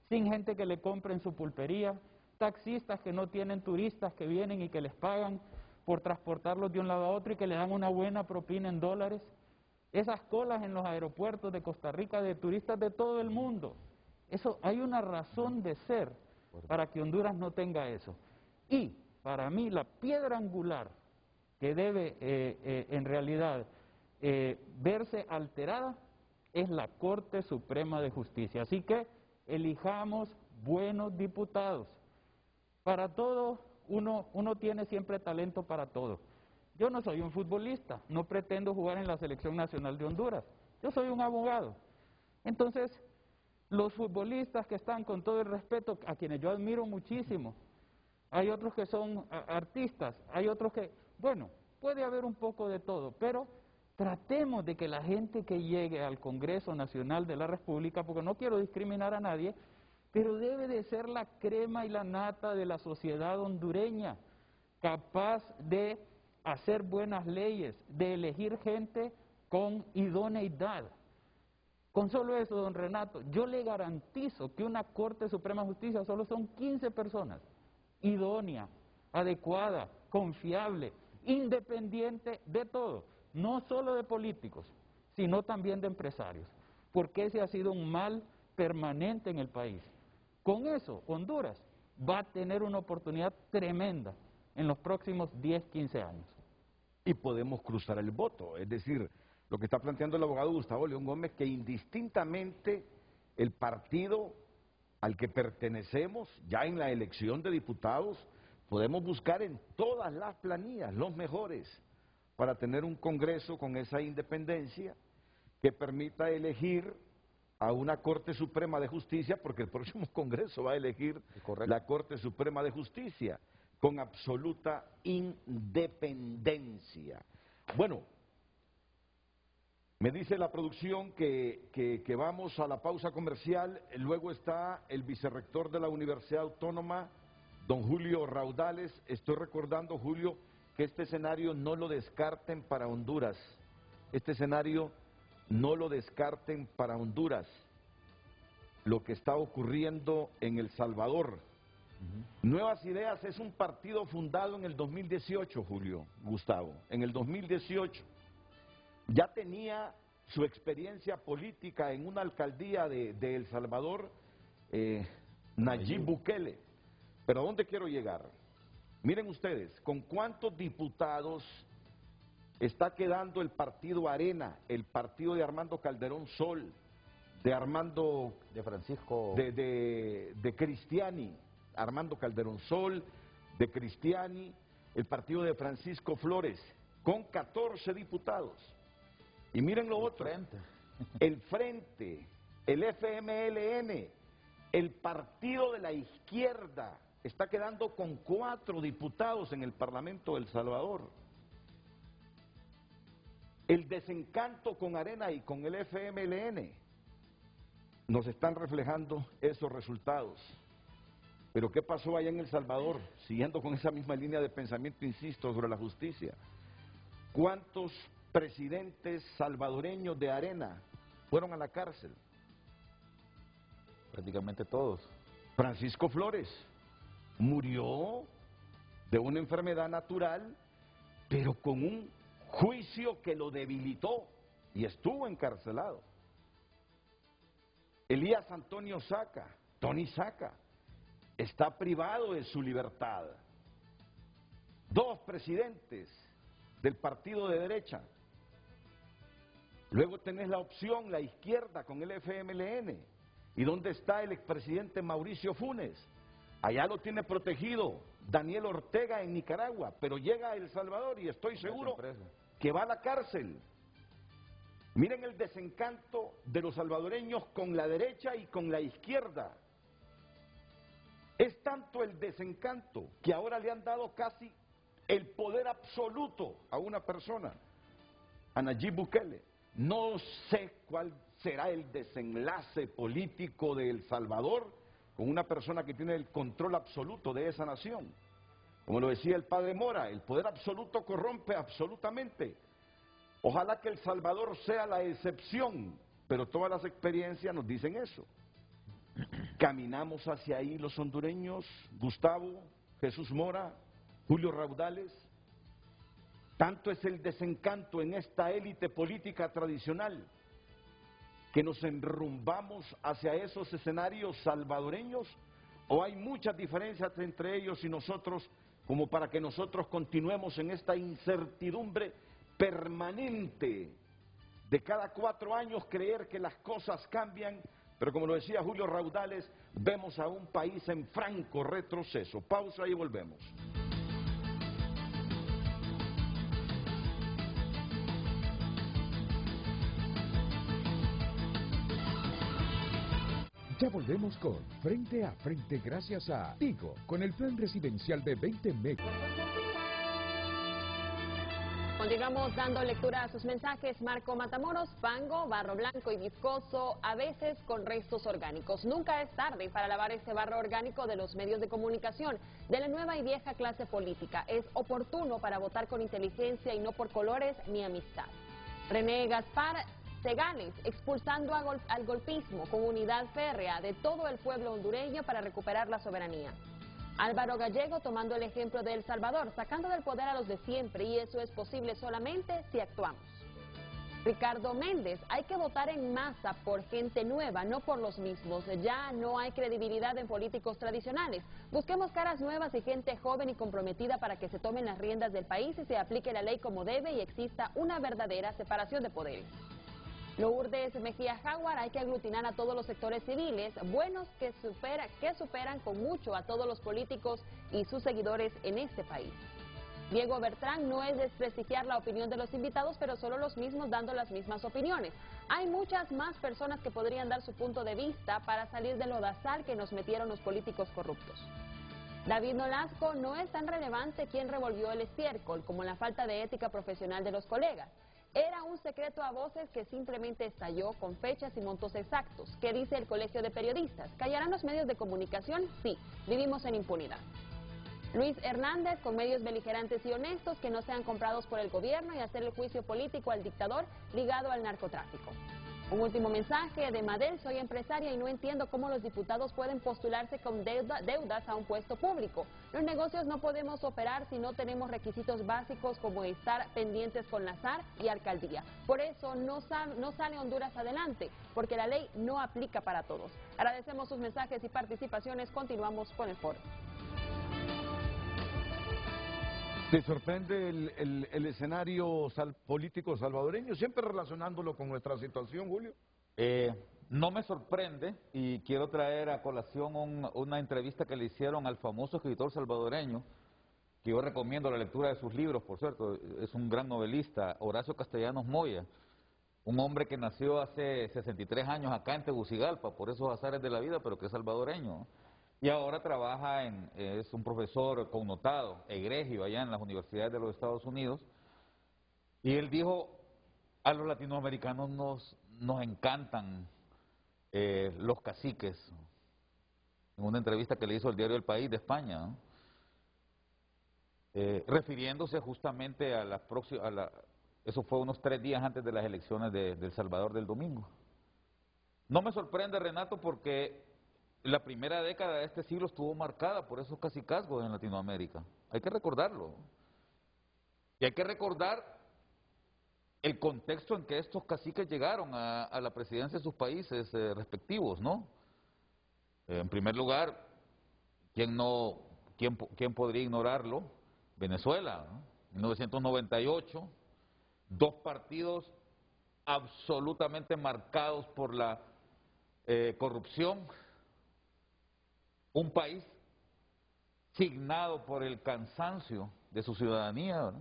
sin gente que le compre en su pulpería, taxistas que no tienen turistas que vienen y que les pagan por transportarlos de un lado a otro y que le dan una buena propina en dólares. Esas colas en los aeropuertos de Costa Rica de turistas de todo el mundo. Eso, hay una razón de ser para que Honduras no tenga eso. Y para mí la piedra angular que debe en realidad verse alterada es la Corte Suprema de Justicia. Así que elijamos buenos diputados. Para todo, uno tiene siempre talento para todo. Yo no soy un futbolista, no pretendo jugar en la Selección Nacional de Honduras. Yo soy un abogado. Entonces, los futbolistas que están, con todo el respeto, a quienes yo admiro muchísimo, hay otros que son artistas, hay otros que, bueno, puede haber un poco de todo, pero tratemos de que la gente que llegue al Congreso Nacional de la República, porque no quiero discriminar a nadie, pero debe de ser la crema y la nata de la sociedad hondureña, capaz de hacer buenas leyes, de elegir gente con idoneidad. Con solo eso, don Renato, yo le garantizo que una Corte Suprema de Justicia solo son 15 personas, idónea, adecuada, confiable, independiente de todo, no solo de políticos, sino también de empresarios, porque ese ha sido un mal permanente en el país. Con eso, Honduras va a tener una oportunidad tremenda en los próximos 10, 15 años. Y podemos cruzar el voto, es decir, lo que está planteando el abogado Gustavo León Gómez, que indistintamente el partido al que pertenecemos, ya en la elección de diputados, podemos buscar en todas las planillas los mejores para tener un Congreso con esa independencia que permita elegir a una Corte Suprema de Justicia, porque el próximo Congreso va a elegir la Corte Suprema de Justicia con absoluta independencia. Bueno, me dice la producción que vamos a la pausa comercial, luego está el vicerrector de la Universidad Autónoma, don Julio Raudales. Estoy recordando, Julio, que este escenario no lo descarten para Honduras, este escenario no lo descarten para Honduras, lo que está ocurriendo en El Salvador. Nuevas Ideas es un partido fundado en el 2018, Julio, Gustavo, en el 2018. Ya tenía su experiencia política en una alcaldía de El Salvador, Nayib Bukele. Pero ¿a dónde quiero llegar? Miren ustedes, ¿con cuántos diputados está quedando el partido Arena, el partido de Armando Calderón Sol, de Armando... De Francisco... de Cristiani, Armando Calderón Sol, de Cristiani, el partido de Francisco Flores, con 14 diputados. Y miren lo otro, el Frente, el FMLN, el partido de la izquierda, está quedando con 4 diputados en el Parlamento de El Salvador. El desencanto con Arena y con el FMLN nos están reflejando esos resultados. Pero ¿qué pasó allá en El Salvador? Siguiendo con esa misma línea de pensamiento, insisto, sobre la justicia. ¿Cuántos presidentes salvadoreños de Arena fueron a la cárcel? Prácticamente todos. Francisco Flores murió de una enfermedad natural, pero con un juicio que lo debilitó y estuvo encarcelado. Elías Antonio Saca, Tony Saca, está privado de su libertad. 2 presidentes del partido de derecha. Luego tenés la opción, la izquierda, con el FMLN. ¿Y dónde está el expresidente Mauricio Funes? Allá lo tiene protegido Daniel Ortega en Nicaragua, pero llega a El Salvador y estoy seguro que va a la cárcel. Miren el desencanto de los salvadoreños con la derecha y con la izquierda. Es tanto el desencanto que ahora le han dado casi el poder absoluto a una persona, a Nayib Bukele. No sé cuál será el desenlace político de El Salvador con una persona que tiene el control absoluto de esa nación. Como lo decía el padre Mora, el poder absoluto corrompe absolutamente. Ojalá que El Salvador sea la excepción, pero todas las experiencias nos dicen eso. Caminamos hacia ahí los hondureños, Gustavo, Jesús Mora, Julio Raudales. Tanto es el desencanto en esta élite política tradicional que nos enrumbamos hacia esos escenarios salvadoreños ¿O hay muchas diferencias entre ellos y nosotros como para que nosotros continuemos en esta incertidumbre permanente de cada 4 años creer que las cosas cambian? Pero como lo decía Julio Raudales, vemos a un país en franco retroceso. Pausa y volvemos. Ya volvemos con Frente a Frente gracias a Tigo, con el plan residencial de 20 megas. Continuamos dando lectura a sus mensajes. Marco Matamoros: fango, barro blanco y viscoso, a veces con restos orgánicos. Nunca es tarde para lavar este barro orgánico de los medios de comunicación, de la nueva y vieja clase política. Es oportuno para votar con inteligencia y no por colores ni amistad. René Gaspar Segales: expulsando al golpismo con unidad férrea de todo el pueblo hondureño para recuperar la soberanía. Álvaro Gallego: tomando el ejemplo de El Salvador, sacando del poder a los de siempre, y eso es posible solamente si actuamos. Ricardo Méndez: hay que votar en masa por gente nueva, no por los mismos. Ya no hay credibilidad en políticos tradicionales. Busquemos caras nuevas y gente joven y comprometida para que se tomen las riendas del país y se aplique la ley como debe y exista una verdadera separación de poderes. Lourdes Mejía Jaguar: hay que aglutinar a todos los sectores civiles, buenos que superan con mucho a todos los políticos y sus seguidores en este país. Diego Bertrán: no es desprestigiar la opinión de los invitados, pero solo los mismos dando las mismas opiniones. Hay muchas más personas que podrían dar su punto de vista para salir del lodazal que nos metieron los políticos corruptos. David Nolasco: no es tan relevante quién revolvió el estiércol como la falta de ética profesional de los colegas. Era un secreto a voces que simplemente estalló con fechas y montos exactos. ¿Qué dice el Colegio de Periodistas? ¿Callarán los medios de comunicación? Sí, vivimos en impunidad. Luis Hernández: con medios beligerantes y honestos que no sean comprados por el gobierno y hacer el juicio político al dictador ligado al narcotráfico. Un último mensaje de Madel: soy empresaria y no entiendo cómo los diputados pueden postularse con deudas a un puesto público. Los negocios no podemos operar si no tenemos requisitos básicos como estar pendientes con la SAR y alcaldía. Por eso no sale Honduras adelante, porque la ley no aplica para todos. Agradecemos sus mensajes y participaciones. Continuamos con el foro. ¿Te sorprende el escenario político salvadoreño? Siempre relacionándolo con nuestra situación, Julio. No me sorprende, y quiero traer a colación una entrevista que le hicieron al famoso escritor salvadoreño, que yo recomiendo la lectura de sus libros, por cierto. Es un gran novelista, Horacio Castellanos Moya, un hombre que nació hace 63 años acá en Tegucigalpa, por esos azares de la vida, pero que es salvadoreño. Y ahora trabaja es un profesor connotado, egregio, allá en las universidades de los Estados Unidos. Y él dijo: a los latinoamericanos nos encantan los caciques, en una entrevista que le hizo el diario El País de España, ¿no? Refiriéndose justamente a eso fue unos 3 días antes de las elecciones de El Salvador del domingo. No me sorprende, Renato, porque la primera década de este siglo estuvo marcada por esos cacicazgos en Latinoamérica. Hay que recordarlo. Y hay que recordar el contexto en que estos caciques llegaron a la presidencia de sus países respectivos, ¿no? En primer lugar, ¿quién podría ignorarlo? Venezuela, ¿no? 1998, 2 partidos absolutamente marcados por la corrupción, un país signado por el cansancio de su ciudadanía, ¿verdad?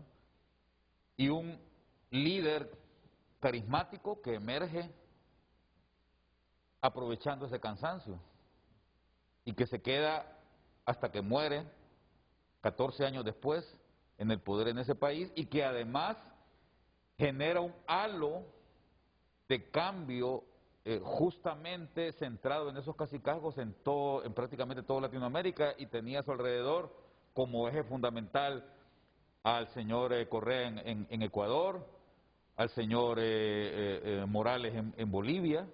Y un líder carismático que emerge aprovechando ese cansancio y que se queda hasta que muere 14 años después en el poder en ese país, y que además genera un halo de cambio justamente centrado en esos cacicazgos en prácticamente toda Latinoamérica, y tenía a su alrededor como eje fundamental al señor Correa en Ecuador, al señor Morales en Bolivia,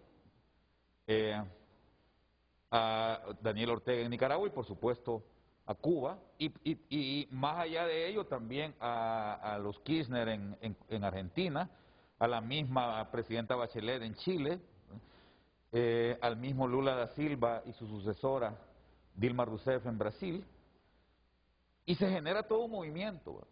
a Daniel Ortega en Nicaragua y por supuesto a Cuba, y más allá de ello también a los Kirchner en Argentina, a la misma presidenta Bachelet en Chile, al mismo Lula da Silva y su sucesora Dilma Rousseff en Brasil, y se genera todo un movimiento, ¿verdad?,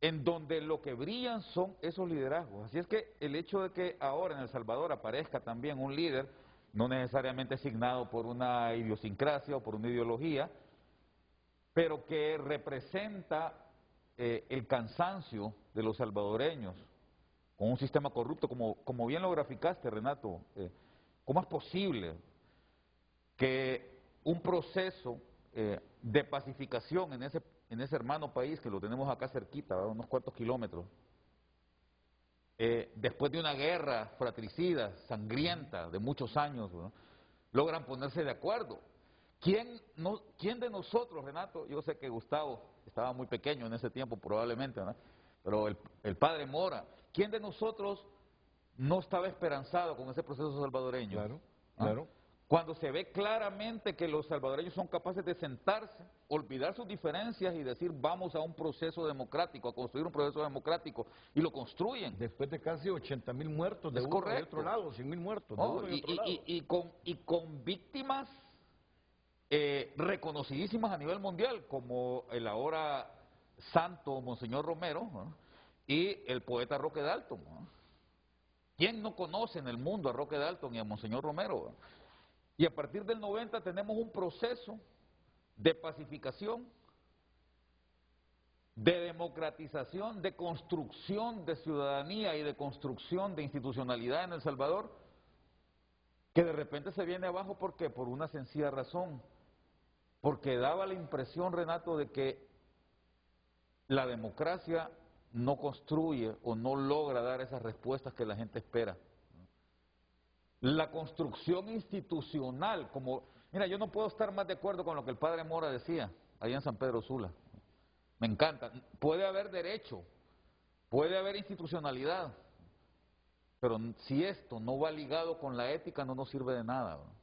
en donde lo que brillan son esos liderazgos. Así es que el hecho de que ahora en El Salvador aparezca también un líder, no necesariamente asignado por una idiosincrasia o por una ideología, pero que representa el cansancio de los salvadoreños con un sistema corrupto, como bien lo graficaste, Renato. ¿Cómo es posible que un proceso de pacificación en ese hermano país, que lo tenemos acá cerquita, ¿verdad?, unos cuantos kilómetros, después de una guerra fratricida, sangrienta, de muchos años, ¿verdad?, logran ponerse de acuerdo? ¿Quién de nosotros, Renato? Yo sé que Gustavo estaba muy pequeño en ese tiempo probablemente, ¿verdad?, pero el padre Mora, ¿quién de nosotros no estaba esperanzado con ese proceso salvadoreño? Claro, ¿Ah? claro. Cuando se ve claramente que los salvadoreños son capaces de sentarse, olvidar sus diferencias y decir vamos a un proceso democrático, a construir un proceso democrático, y lo construyen. Después de casi 80.000 muertos de Es uno y correcto. otro lado, 100.000 muertos de No, uno y otro lado. y con víctimas reconocidísimas a nivel mundial, como el ahora santo Monseñor Romero, ¿no?, y el poeta Roque Dalton, ¿no? ¿Quién no conoce en el mundo a Roque Dalton y a Monseñor Romero, ¿no? Y a partir del 90 tenemos un proceso de pacificación, de democratización, de construcción de ciudadanía y de construcción de institucionalidad en El Salvador, que de repente se viene abajo. ¿Por qué? Por una sencilla razón. Porque daba la impresión, Renato, de que la democracia no construye o no logra dar esas respuestas que la gente espera. La construcción institucional, mira, yo no puedo estar más de acuerdo con lo que el padre Mora decía allá en San Pedro Sula. Me encanta. Puede haber derecho, puede haber institucionalidad, pero si esto no va ligado con la ética, no nos sirve de nada, ¿no?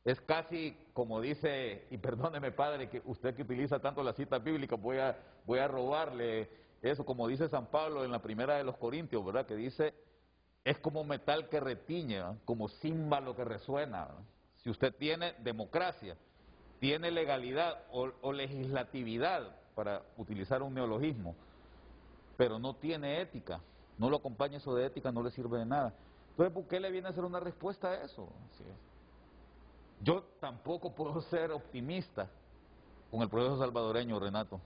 Es casi como dice, y perdóneme, padre, que usted que utiliza tanto las citas bíblicas, voy a robarle eso, como dice San Pablo en la primera de los Corintios, ¿verdad?, que dice: es como metal que retiñe, ¿no?, como címbalo que resuena, ¿no? Si usted tiene democracia, tiene legalidad o legislatividad, para utilizar un neologismo, pero no tiene ética, no lo acompaña eso de ética, no le sirve de nada. Entonces, Bukele viene a hacer una respuesta a eso. Así es. Yo tampoco puedo ser optimista con el proceso salvadoreño, Renato,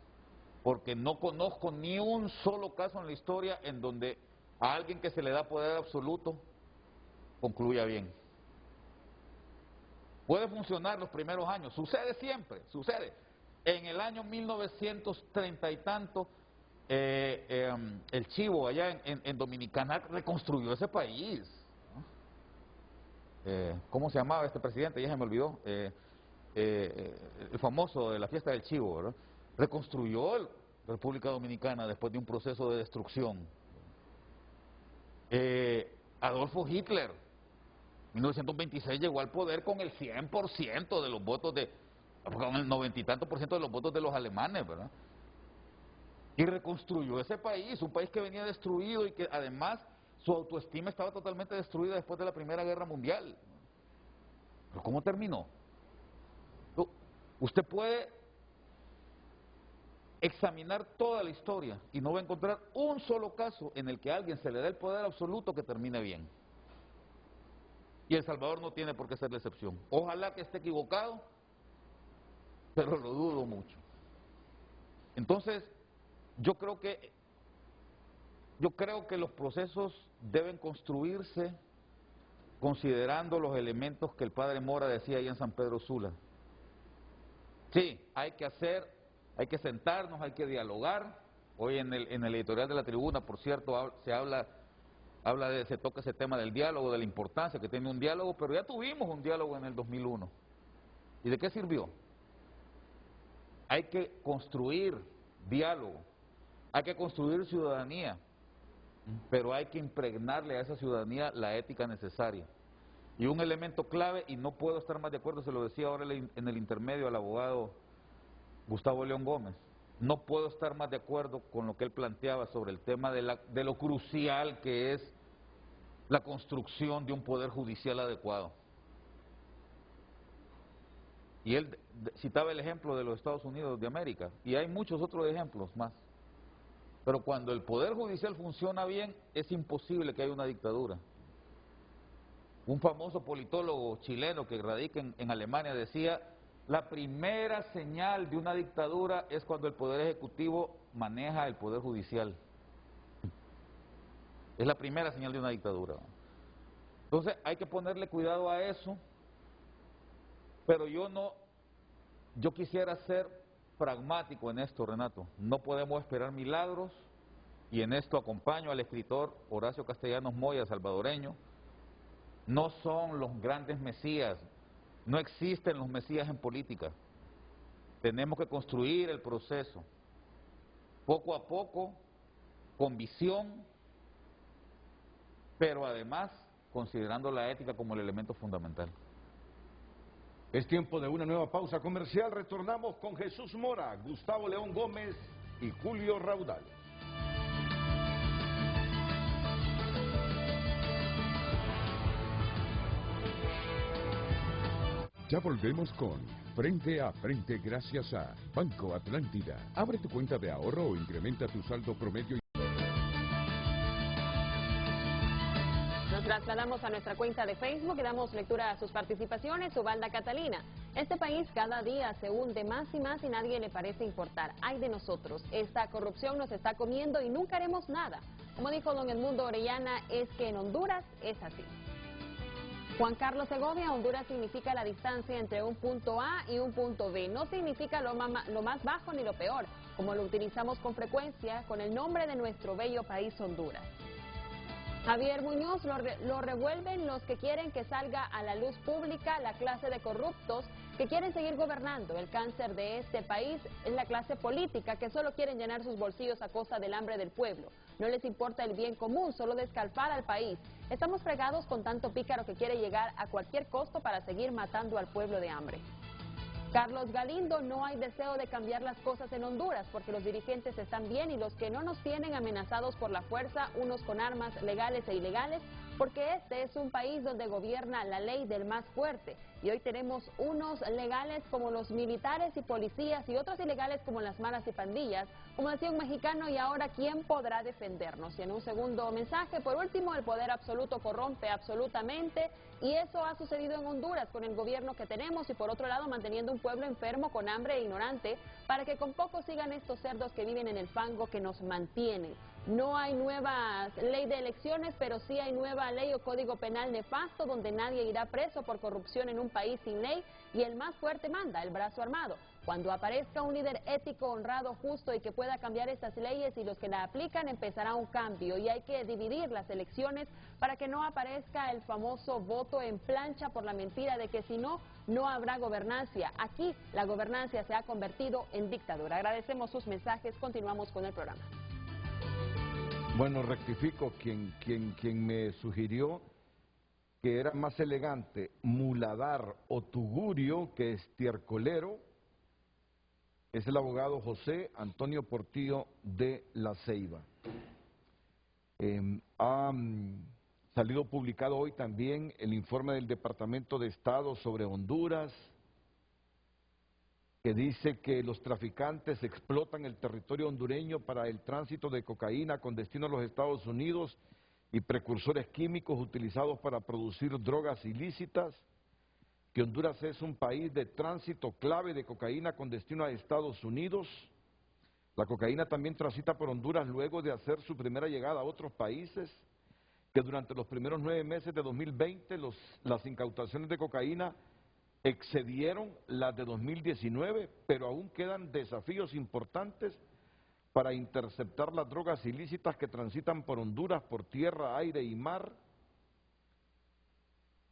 porque no conozco ni un solo caso en la historia en donde a alguien que se le da poder absoluto concluya bien. Puede funcionar los primeros años, sucede siempre, sucede. En el año 1930 y tanto, el Chivo allá en Dominicana reconstruyó ese país, ¿no? ¿Cómo se llamaba este presidente? Ya se me olvidó. El famoso de la fiesta del Chivo, ¿verdad? Reconstruyó la República Dominicana después de un proceso de destrucción. Adolfo Hitler, en 1926 llegó al poder con el 100% de los votos con el 90 y tanto % de los votos de los alemanes, ¿verdad? Y reconstruyó ese país, un país que venía destruido y que además su autoestima estaba totalmente destruida después de la Primera Guerra Mundial. ¿Pero cómo terminó? Usted puede examinar toda la historia y no va a encontrar un solo caso en el que a alguien se le dé el poder absoluto que termine bien. Y El Salvador no tiene por qué ser la excepción. Ojalá que esté equivocado, pero lo dudo mucho. Entonces, yo creo que los procesos deben construirse considerando los elementos que el padre Mora decía ahí en San Pedro Sula. Sí, hay que sentarnos, hay que dialogar. Hoy en el editorial de La Tribuna, por cierto, se toca ese tema del diálogo, de la importancia que tiene un diálogo, pero ya tuvimos un diálogo en el 2001. ¿Y de qué sirvió? Hay que construir diálogo, hay que construir ciudadanía, pero hay que impregnarle a esa ciudadanía la ética necesaria. Y un elemento clave, y no puedo estar más de acuerdo, se lo decía ahora en el intermedio al abogado Gustavo León Gómez, no puedo estar más de acuerdo con lo que él planteaba sobre el tema de lo crucial que es la construcción de un poder judicial adecuado. Y él citaba el ejemplo de los Estados Unidos de América, y hay muchos otros ejemplos más. Pero cuando el Poder Judicial funciona bien, es imposible que haya una dictadura. Un famoso politólogo chileno que radica en Alemania decía, la primera señal de una dictadura es cuando el Poder Ejecutivo maneja el Poder Judicial. Es la primera señal de una dictadura. Entonces hay que ponerle cuidado a eso, pero yo quisiera ser pragmático en esto, Renato. No podemos esperar milagros, y en esto acompaño al escritor Horacio Castellanos Moya, salvadoreño. No son los grandes mesías, no existen los mesías en política. Tenemos que construir el proceso, poco a poco, con visión, pero además considerando la ética como el elemento fundamental. Es tiempo de una nueva pausa comercial. Retornamos con Jesús Mora, Gustavo León Gómez y Julio Raudales. Ya volvemos con Frente a Frente gracias a Banco Atlántida. Abre tu cuenta de ahorro o incrementa tu saldo promedio. Nos trasladamos a nuestra cuenta de Facebook y damos lectura a sus participaciones. Ubalda Catalina: este país cada día se hunde más y más y nadie le parece importar. Ay de nosotros, esta corrupción nos está comiendo y nunca haremos nada. Como dijo don Edmundo Orellana, es que en Honduras es así. Juan Carlos Segovia: Honduras significa la distancia entre un punto A y un punto B. No significa lo más bajo ni lo peor, como lo utilizamos con frecuencia con el nombre de nuestro bello país Honduras. Javier Muñoz: lo revuelven los que quieren que salga a la luz pública la clase de corruptos que quieren seguir gobernando. El cáncer de este país es la clase política, que solo quieren llenar sus bolsillos a costa del hambre del pueblo. No les importa el bien común, solo descalfar al país. Estamos fregados con tanto pícaro que quiere llegar a cualquier costo para seguir matando al pueblo de hambre. Carlos Galindo: no hay deseo de cambiar las cosas en Honduras porque los dirigentes están bien y los que no nos tienen amenazados por la fuerza, unos con armas legales e ilegales, porque este es un país donde gobierna la ley del más fuerte. Y hoy tenemos unos legales como los militares y policías y otros ilegales como las maras y pandillas. Como decía un mexicano, y ahora ¿quién podrá defendernos? Y en un segundo mensaje, por último, el poder absoluto corrompe absolutamente, y eso ha sucedido en Honduras con el gobierno que tenemos, y por otro lado manteniendo un pueblo enfermo, con hambre e ignorante, para que con poco sigan estos cerdos que viven en el fango que nos mantienen. No hay nueva ley de elecciones, pero sí hay nueva ley o código penal nefasto donde nadie irá preso por corrupción en un país sin ley, y el más fuerte manda, el brazo armado. Cuando aparezca un líder ético, honrado, justo y que pueda cambiar estas leyes y los que la aplican, empezará un cambio, y hay que dividir las elecciones para que no aparezca el famoso voto en plancha por la mentira de que si no, no habrá gobernancia. Aquí la gobernancia se ha convertido en dictadura. Agradecemos sus mensajes, continuamos con el programa. Bueno, rectifico, quien me sugirió que era más elegante muladar o tugurio que estiercolero es el abogado José Antonio Portillo de La Ceiba. Ha salido publicado hoy también el informe del Departamento de Estado sobre Honduras, que dice que los traficantes explotan el territorio hondureño para el tránsito de cocaína con destino a los Estados Unidos y precursores químicos utilizados para producir drogas ilícitas, que Honduras es un país de tránsito clave de cocaína con destino a Estados Unidos. La cocaína también transita por Honduras luego de hacer su primera llegada a otros países, que durante los primeros 9 meses de 2020 las incautaciones de cocaína excedieron las de 2019, pero aún quedan desafíos importantes para interceptar las drogas ilícitas que transitan por Honduras por tierra, aire y mar,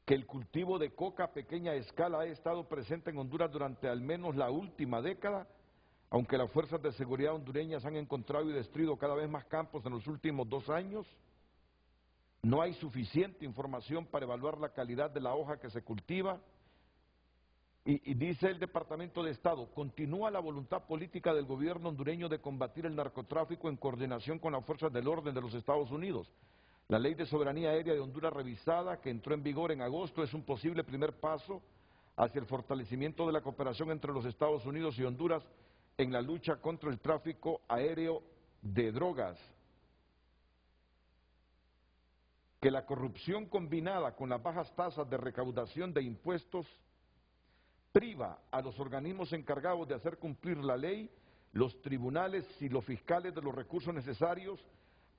que el cultivo de coca a pequeña escala ha estado presente en Honduras durante al menos la última década, aunque las fuerzas de seguridad hondureñas han encontrado y destruido cada vez más campos en los últimos 2 años. No hay suficiente información para evaluar la calidad de la hoja que se cultiva. Y dice el Departamento de Estado: continúa la voluntad política del gobierno hondureño de combatir el narcotráfico en coordinación con las fuerzas del orden de los Estados Unidos. La Ley de Soberanía Aérea de Honduras revisada, que entró en vigor en agosto, es un posible primer paso hacia el fortalecimiento de la cooperación entre los Estados Unidos y Honduras en la lucha contra el tráfico aéreo de drogas. Que la corrupción combinada con las bajas tasas de recaudación de impuestos priva a los organismos encargados de hacer cumplir la ley, los tribunales y los fiscales de los recursos necesarios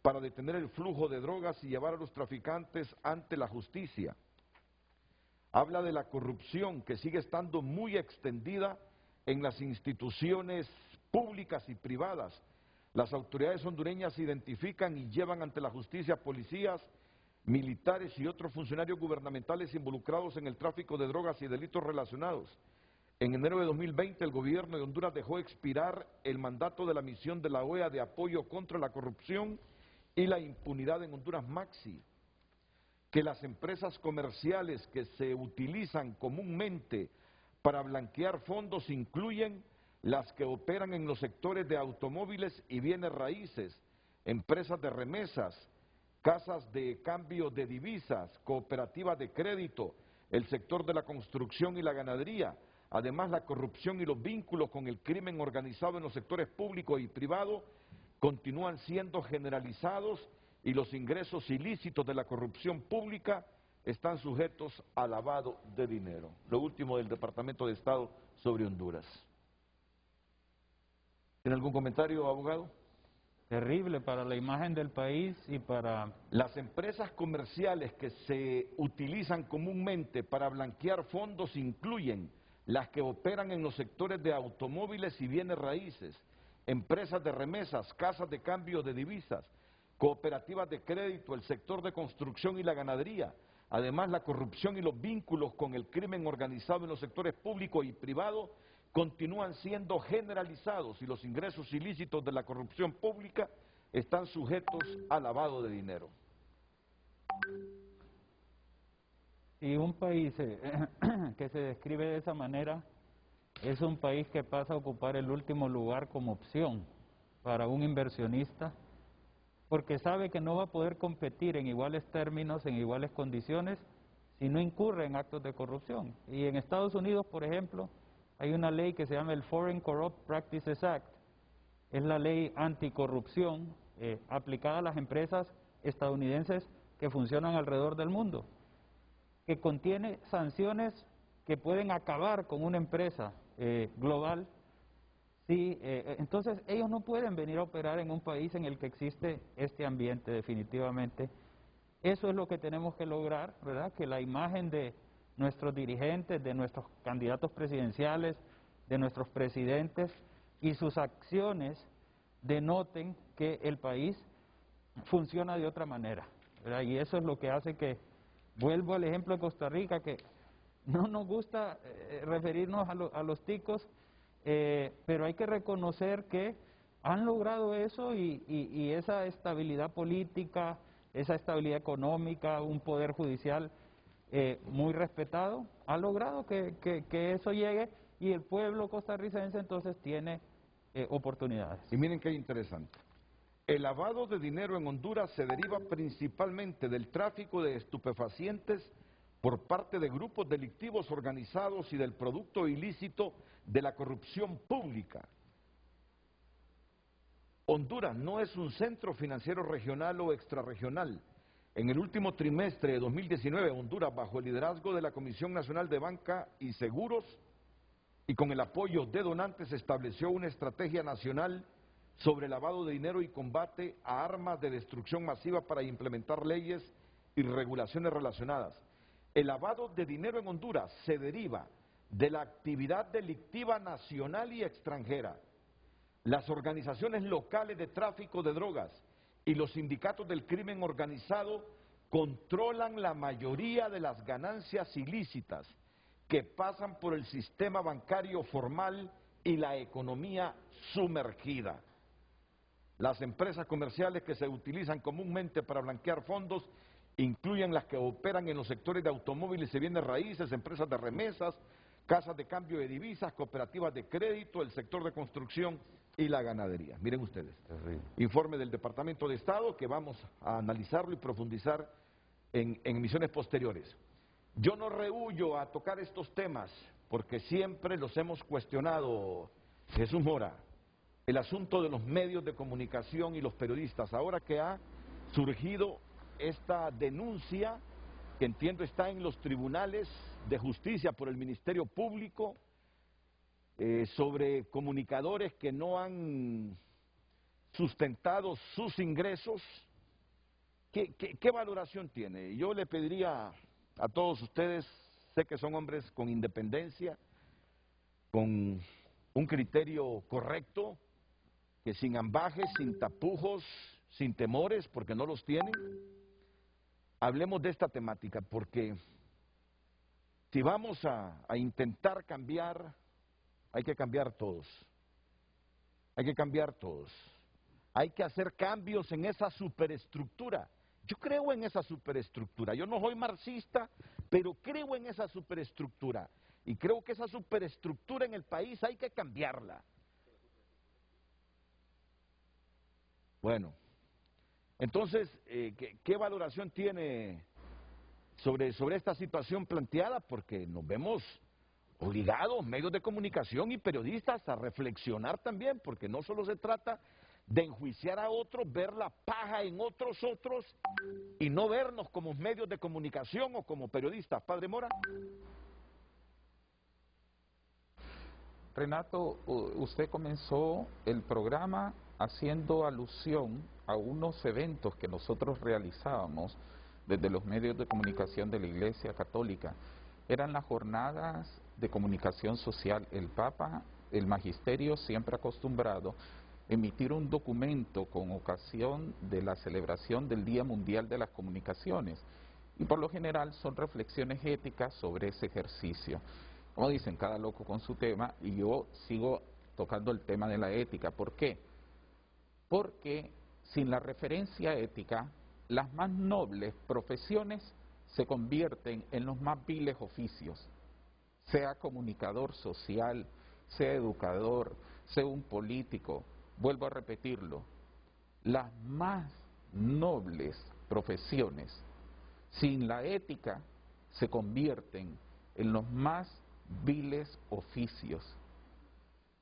para detener el flujo de drogas y llevar a los traficantes ante la justicia. Habla de la corrupción que sigue estando muy extendida en las instituciones públicas y privadas. Las autoridades hondureñas identifican y llevan ante la justicia policías, militares y otros funcionarios gubernamentales involucrados en el tráfico de drogas y delitos relacionados. En enero de 2020 el gobierno de Honduras dejó expirar el mandato de la misión de la OEA de apoyo contra la corrupción y la impunidad en Honduras Maxi. Que las empresas comerciales que se utilizan comúnmente para blanquear fondos incluyen las que operan en los sectores de automóviles y bienes raíces, empresas de remesas, casas de cambio de divisas, cooperativas de crédito, el sector de la construcción y la ganadería. Además, la corrupción y los vínculos con el crimen organizado en los sectores público y privado continúan siendo generalizados y los ingresos ilícitos de la corrupción pública están sujetos a lavado de dinero. Lo último del Departamento de Estado sobre Honduras. ¿Tiene algún comentario, abogado? Terrible para la imagen del país y para... Las empresas comerciales que se utilizan comúnmente para blanquear fondos incluyen las que operan en los sectores de automóviles y bienes raíces, empresas de remesas, casas de cambio de divisas, cooperativas de crédito, el sector de construcción y la ganadería. Además, la corrupción y los vínculos con el crimen organizado en los sectores público y privado continúan siendo generalizados y los ingresos ilícitos de la corrupción pública están sujetos a lavado de dinero. Y un país que se describe de esa manera es un país que pasa a ocupar el último lugar como opción para un inversionista, porque sabe que no va a poder competir en iguales términos, en iguales condiciones, si no incurre en actos de corrupción. Y en Estados Unidos, por ejemplo, hay una ley que se llama el Foreign Corrupt Practices Act, es la ley anticorrupción aplicada a las empresas estadounidenses que funcionan alrededor del mundo, que contiene sanciones que pueden acabar con una empresa global. Sí, entonces ellos no pueden venir a operar en un país en el que existe este ambiente definitivamente. Eso es lo que tenemos que lograr, ¿verdad? Que la imagen de nuestros dirigentes, de nuestros candidatos presidenciales, de nuestros presidentes y sus acciones denoten que el país funciona de otra manera, ¿verdad? Y eso es lo que hace que, vuelvo al ejemplo de Costa Rica, que no nos gusta referirnos a los ticos, pero hay que reconocer que han logrado eso y esa estabilidad política, esa estabilidad económica, un poder judicial muy respetado, ha logrado que eso llegue y el pueblo costarricense entonces tiene oportunidades. Y miren qué interesante. El lavado de dinero en Honduras se deriva principalmente del tráfico de estupefacientes por parte de grupos delictivos organizados y del producto ilícito de la corrupción pública. Honduras no es un centro financiero regional o extrarregional. En el último trimestre de 2019, Honduras, bajo el liderazgo de la Comisión Nacional de Banca y Seguros y con el apoyo de donantes, estableció una estrategia nacional sobre lavado de dinero y combate a armas de destrucción masiva para implementar leyes y regulaciones relacionadas. El lavado de dinero en Honduras se deriva de la actividad delictiva nacional y extranjera. Las organizaciones locales de tráfico de drogas y los sindicatos del crimen organizado controlan la mayoría de las ganancias ilícitas que pasan por el sistema bancario formal y la economía sumergida. Las empresas comerciales que se utilizan comúnmente para blanquear fondos incluyen las que operan en los sectores de automóviles y bienes raíces, empresas de remesas, casas de cambio de divisas, cooperativas de crédito, el sector de construcción y la ganadería. Miren ustedes, informe del Departamento de Estado que vamos a analizarlo y profundizar en emisiones posteriores. Yo no rehuyo a tocar estos temas porque siempre los hemos cuestionado, Jesús Mora, el asunto de los medios de comunicación y los periodistas. Ahora que ha surgido esta denuncia, que entiendo está en los tribunales de justicia por el Ministerio Público, sobre comunicadores que no han sustentado sus ingresos, ¿qué valoración tiene? Yo le pediría a todos ustedes, sé que son hombres con independencia, con un criterio correcto, que sin ambajes, sin tapujos, sin temores, porque no los tienen, hablemos de esta temática, porque si vamos a intentar cambiar, hay que cambiar todos. Hay que cambiar todos. Hay que hacer cambios en esa superestructura. Yo creo en esa superestructura. Yo no soy marxista, pero creo en esa superestructura. Y creo que esa superestructura en el país hay que cambiarla. Bueno, entonces, ¿qué valoración tiene sobre esta situación planteada? Porque nos vemos obligados, medios de comunicación y periodistas, a reflexionar también, porque no solo se trata de enjuiciar a otros, ver la paja en otros y no vernos como medios de comunicación o como periodistas. Padre Mora. Renato, usted comenzó el programa haciendo alusión a unos eventos que nosotros realizábamos desde los medios de comunicación de la Iglesia Católica. Eran las jornadas de comunicación social. El Papa, el Magisterio, siempre acostumbrado a emitir un documento con ocasión de la celebración del Día Mundial de las Comunicaciones. Y por lo general son reflexiones éticas sobre ese ejercicio. Como dicen, cada loco con su tema, y yo sigo tocando el tema de la ética. ¿Por qué? Porque sin la referencia ética, las más nobles profesiones se convierten en los más viles oficios. Sea comunicador social, sea educador, sea un político, vuelvo a repetirlo, las más nobles profesiones sin la ética se convierten en los más viles oficios.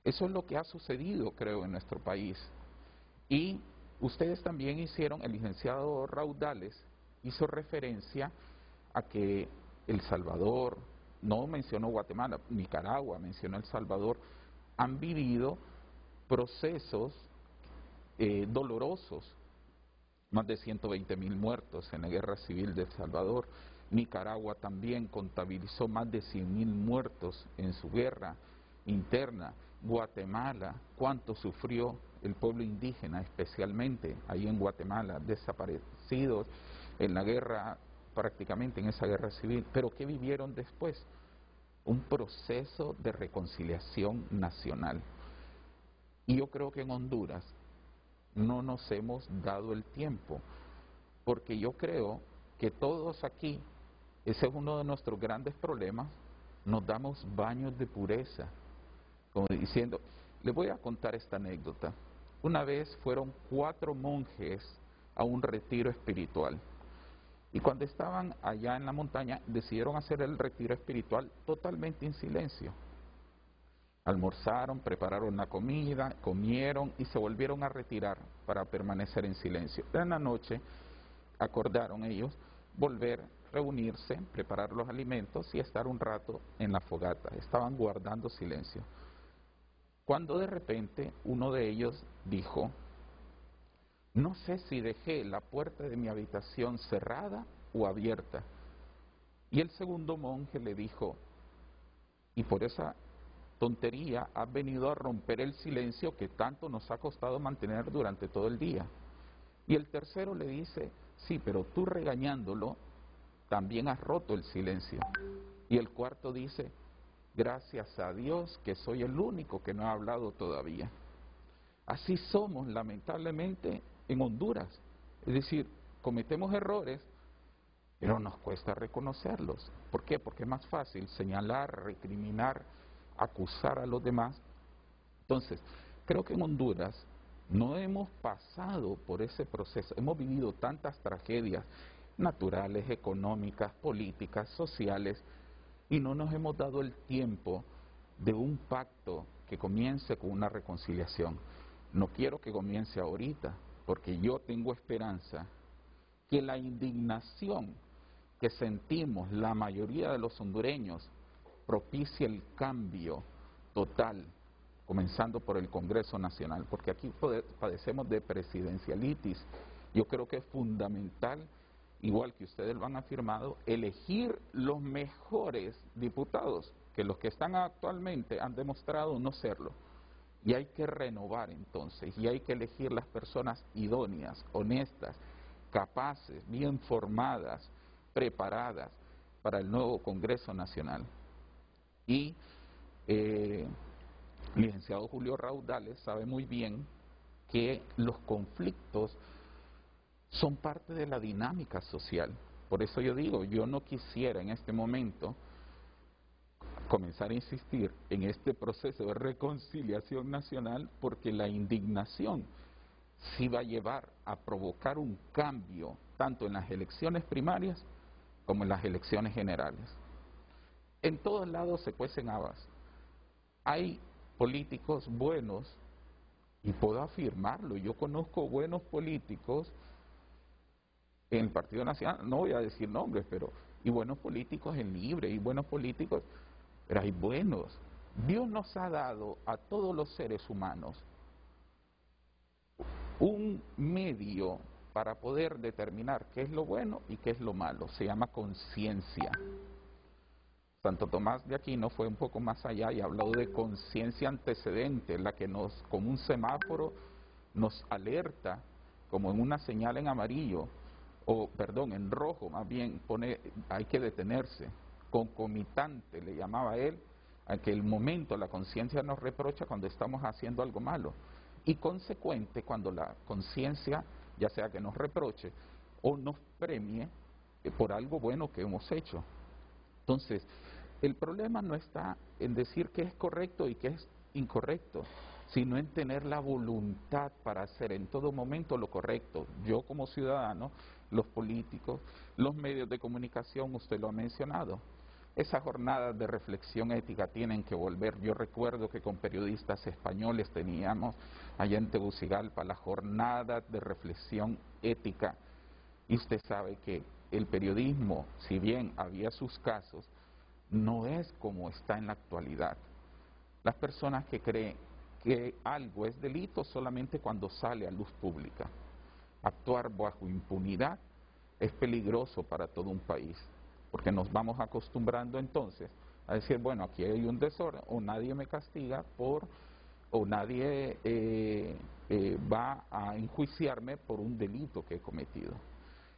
Eso es lo que ha sucedido, creo, en nuestro país. Y ustedes también hicieron, el licenciado Raudales hizo referencia a que El Salvador, no mencionó Guatemala, Nicaragua, mencionó El Salvador, han vivido procesos dolorosos, más de 120,000 muertos en la guerra civil de El Salvador. Nicaragua también contabilizó más de 100,000 muertos en su guerra interna. Guatemala, cuánto sufrió el pueblo indígena, especialmente ahí en Guatemala, desaparecidos en la guerra, prácticamente en esa guerra civil. Pero ¿qué vivieron después? Un proceso de reconciliación nacional. Y yo creo que en Honduras no nos hemos dado el tiempo, porque yo creo que todos aquí, ese es uno de nuestros grandes problemas, nos damos baños de pureza, como diciendo, les voy a contar esta anécdota. Una vez fueron 4 monjes a un retiro espiritual, y cuando estaban allá en la montaña, decidieron hacer el retiro espiritual totalmente en silencio. Almorzaron, prepararon la comida, comieron y se volvieron a retirar para permanecer en silencio. En la noche acordaron ellos volver, reunirse, preparar los alimentos y estar un rato en la fogata. Estaban guardando silencio. Cuando de repente uno de ellos dijo, no sé si dejé la puerta de mi habitación cerrada o abierta. Y el segundo monje le dijo, y por esa tontería has venido a romper el silencio que tanto nos ha costado mantener durante todo el día. Y el tercero le dice, sí, pero tú regañándolo también has roto el silencio. Y el cuarto dice, gracias a Dios que soy el único que no ha hablado todavía. Así somos lamentablemente en Honduras. Es decir, cometemos errores, pero nos cuesta reconocerlos. ¿Por qué? Porque es más fácil señalar, recriminar, acusar a los demás. Entonces, creo que en Honduras no hemos pasado por ese proceso, hemos vivido tantas tragedias, naturales, económicas, políticas, sociales, y no nos hemos dado el tiempo de un pacto que comience con una reconciliación. No quiero que comience ahorita, porque yo tengo esperanza que la indignación que sentimos la mayoría de los hondureños propicie el cambio total, comenzando por el Congreso Nacional, porque aquí padecemos de presidencialitis. Yo creo que es fundamental, igual que ustedes lo han afirmado, elegir los mejores diputados, que los que están actualmente han demostrado no serlo. Y hay que renovar entonces, y hay que elegir las personas idóneas, honestas, capaces, bien formadas, preparadas para el nuevo Congreso Nacional. Y licenciado Julio Raudales sabe muy bien que los conflictos son parte de la dinámica social. Por eso yo digo, yo no quisiera en este momento comenzar a insistir en este proceso de reconciliación nacional, porque la indignación sí va a llevar a provocar un cambio tanto en las elecciones primarias como en las elecciones generales. En todos lados se cuecen habas. Hay políticos buenos, y puedo afirmarlo, yo conozco buenos políticos en el Partido Nacional, no voy a decir nombres, pero y buenos políticos en Libre, y buenos políticos, pero hay buenos. Dios nos ha dado a todos los seres humanos un medio para poder determinar qué es lo bueno y qué es lo malo. Se llama conciencia. Santo Tomás de Aquino fue un poco más allá y habló de conciencia antecedente, la que nos, como un semáforo, nos alerta, como en una señal en amarillo, o perdón, en rojo, más bien, pone, hay que detenerse. Concomitante, le llamaba él, a que el momento la conciencia nos reprocha cuando estamos haciendo algo malo. Y consecuente cuando la conciencia, ya sea que nos reproche o nos premie por algo bueno que hemos hecho. Entonces, el problema no está en decir qué es correcto y qué es incorrecto, sino en tener la voluntad para hacer en todo momento lo correcto. Yo como ciudadano, los políticos, los medios de comunicación, usted lo ha mencionado. Esas jornadas de reflexión ética tienen que volver. Yo recuerdo que con periodistas españoles teníamos allá en Tegucigalpa las jornadas de reflexión ética. Y usted sabe que el periodismo, si bien había sus casos, no es como está en la actualidad. Las personas que creen que algo es delito solamente cuando sale a luz pública. Actuar bajo impunidad es peligroso para todo un país, porque nos vamos acostumbrando entonces a decir, bueno, aquí hay un desorden, o nadie me castiga o nadie va a enjuiciarme por un delito que he cometido.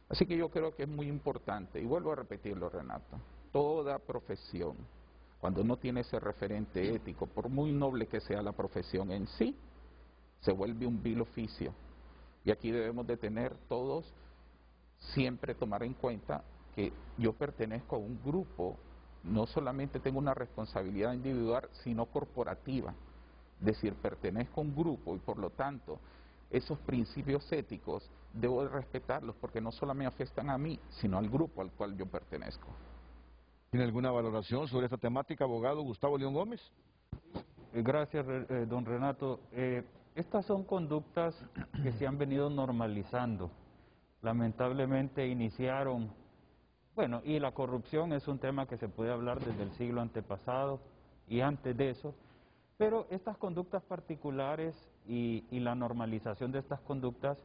Así que yo creo que es muy importante, y vuelvo a repetirlo, Renato, toda profesión, cuando no tiene ese referente ético, por muy noble que sea la profesión en sí, se vuelve un vil oficio. Y aquí debemos de tener todos, siempre tomar en cuenta que yo pertenezco a un grupo, no solamente tengo una responsabilidad individual, sino corporativa. Es decir, pertenezco a un grupo y por lo tanto esos principios éticos debo de respetarlos porque no solo me afectan a mí, sino al grupo al cual yo pertenezco. ¿Tiene alguna valoración sobre esta temática, abogado Gustavo León Gómez? Gracias, don Renato. Estas son conductas que se han venido normalizando. Lamentablemente iniciaron, bueno, y la corrupción es un tema que se puede hablar desde el siglo antepasado y antes de eso, pero estas conductas particulares y la normalización de estas conductas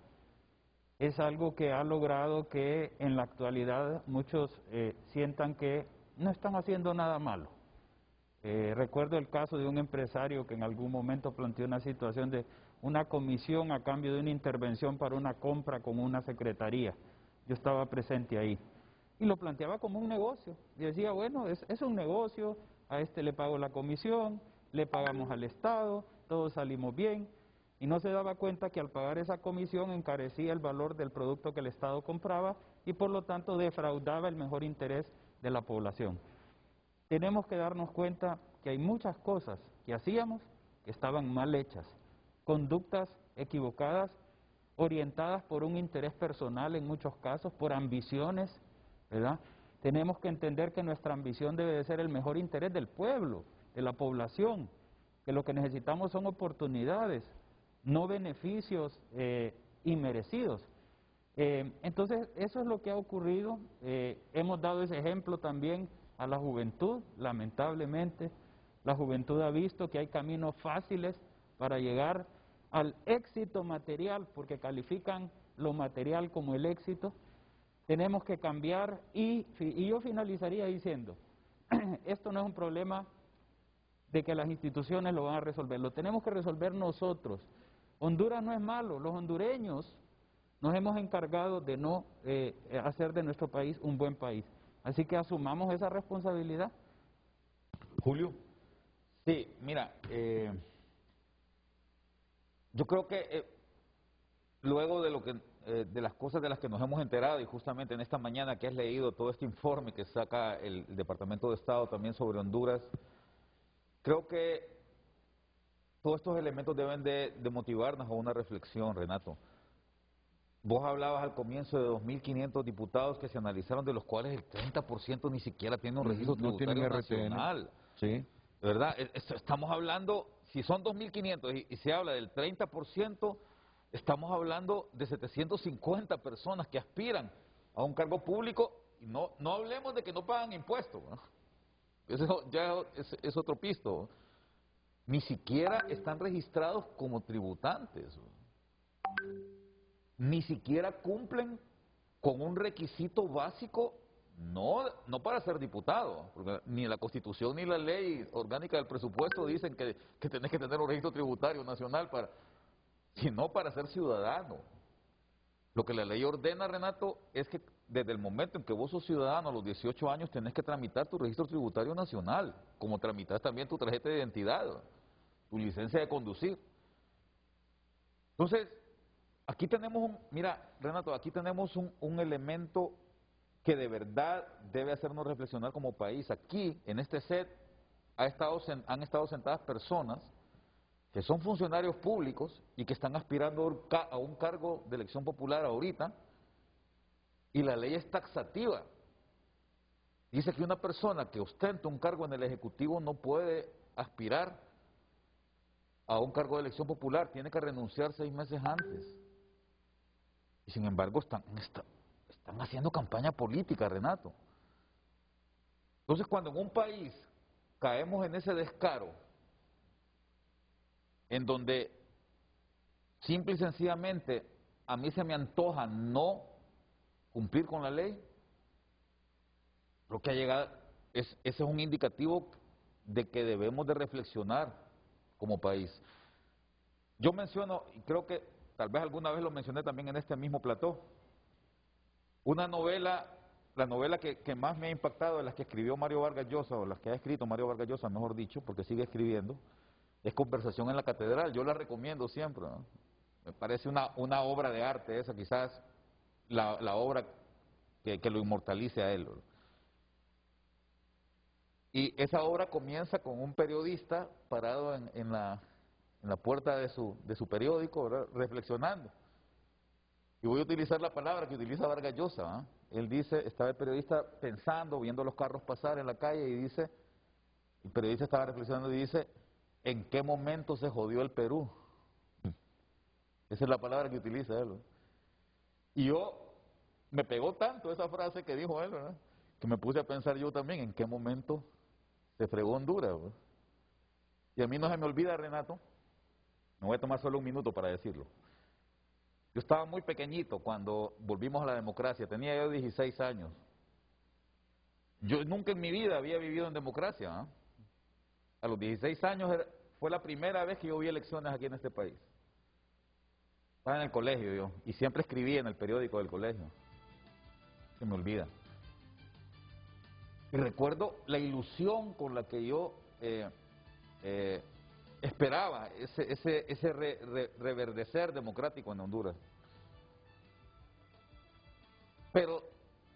es algo que ha logrado que en la actualidad muchos sientan que no están haciendo nada malo. Recuerdo el caso de un empresario que en algún momento planteó una situación de una comisión a cambio de una intervención para una compra con una secretaría. Yo estaba presente ahí. Y lo planteaba como un negocio. Y decía, bueno, es un negocio, a este le pago la comisión, le pagamos al Estado, todos salimos bien. Y no se daba cuenta que al pagar esa comisión encarecía el valor del producto que el Estado compraba y por lo tanto defraudaba el mejor interés de la población. Tenemos que darnos cuenta que hay muchas cosas que hacíamos que estaban mal hechas, conductas equivocadas orientadas por un interés personal en muchos casos, por ambiciones, ¿verdad? Tenemos que entender que nuestra ambición debe de ser el mejor interés del pueblo, de la población, que lo que necesitamos son oportunidades, no beneficios inmerecidos. Entonces, eso es lo que ha ocurrido. Hemos dado ese ejemplo también a la juventud, lamentablemente. La juventud ha visto que hay caminos fáciles para llegar al éxito material, porque califican lo material como el éxito. Tenemos que cambiar y yo finalizaría diciendo, esto no es un problema de que las instituciones lo van a resolver, lo tenemos que resolver nosotros. Honduras no es malo, los hondureños nos hemos encargado de no hacer de nuestro país un buen país. Así que asumamos esa responsabilidad. Julio. Sí, mira, yo creo que luego de lo que de las cosas de las que nos hemos enterado, y justamente en esta mañana que has leído todo este informe que saca el Departamento de Estado también sobre Honduras, creo que todos estos elementos deben de motivarnos a una reflexión, Renato. Vos hablabas al comienzo de 2.500 diputados que se analizaron, de los cuales el 30% ni siquiera tiene un registro tributario nacional. Sí. ¿Verdad? Estamos hablando, si son 2.500 y se habla del 30%, estamos hablando de 750 personas que aspiran a un cargo público, y no hablemos de que no pagan impuestos, ¿no? Eso ya es otro pisto. Ni siquiera están registrados como tributantes, ni siquiera cumplen con un requisito básico, no para ser diputado, porque ni la Constitución ni la ley orgánica del presupuesto dicen que tenés que tener un registro tributario nacional sino para ser ciudadano. Lo que la ley ordena, Renato, es que desde el momento en que vos sos ciudadano, a los 18 años, tenés que tramitar tu registro tributario nacional, como tramitas también tu tarjeta de identidad, tu licencia de conducir. Entonces, aquí tenemos mira, Renato, aquí tenemos un elemento que de verdad debe hacernos reflexionar como país. Aquí, en este set, han estado sentadas personas que son funcionarios públicos y que están aspirando a un cargo de elección popular ahorita, y la ley es taxativa. Dice que una persona que ostenta un cargo en el Ejecutivo no puede aspirar a un cargo de elección popular, tiene que renunciar 6 meses antes. Y sin embargo están haciendo campaña política, Renato. Entonces, cuando en un país caemos en ese descaro, en donde simple y sencillamente a mí se me antoja no cumplir con la ley, lo que ha llegado, ese es un indicativo de que debemos de reflexionar como país. Yo menciono, y creo que tal vez alguna vez lo mencioné también en este mismo plató, una novela, la novela que más me ha impactado de las que escribió Mario Vargas Llosa, o las que ha escrito Mario Vargas Llosa, mejor dicho, porque sigue escribiendo, es Conversación en la Catedral. Yo la recomiendo siempre, ¿no? Me parece una obra de arte esa, quizás la obra que lo inmortalice a él, ¿no? Y esa obra comienza con un periodista parado en la puerta de su periódico, ¿verdad?, reflexionando. Y voy a utilizar la palabra que utiliza Vargas Llosa, ¿eh? Él dice, estaba el periodista pensando, viendo los carros pasar en la calle, y dice, el periodista estaba reflexionando y dice, ¿en qué momento se jodió el Perú? Esa es la palabra que utiliza él, ¿no? Y me pegó tanto esa frase que dijo él, ¿verdad?, que me puse a pensar yo también, ¿en qué momento se fregó Honduras, ¿verdad? Y a mí no se me olvida, Renato, me voy a tomar solo un minuto para decirlo. Yo estaba muy pequeñito cuando volvimos a la democracia, tenía yo 16 años. Yo nunca en mi vida había vivido en democracia, ¿eh? A los 16 años fue la primera vez que yo vi elecciones aquí en este país. Estaba en el colegio yo, y siempre escribía en el periódico del colegio. Se me olvida. Y recuerdo la ilusión con la que yo esperaba ese reverdecer democrático en Honduras. Pero,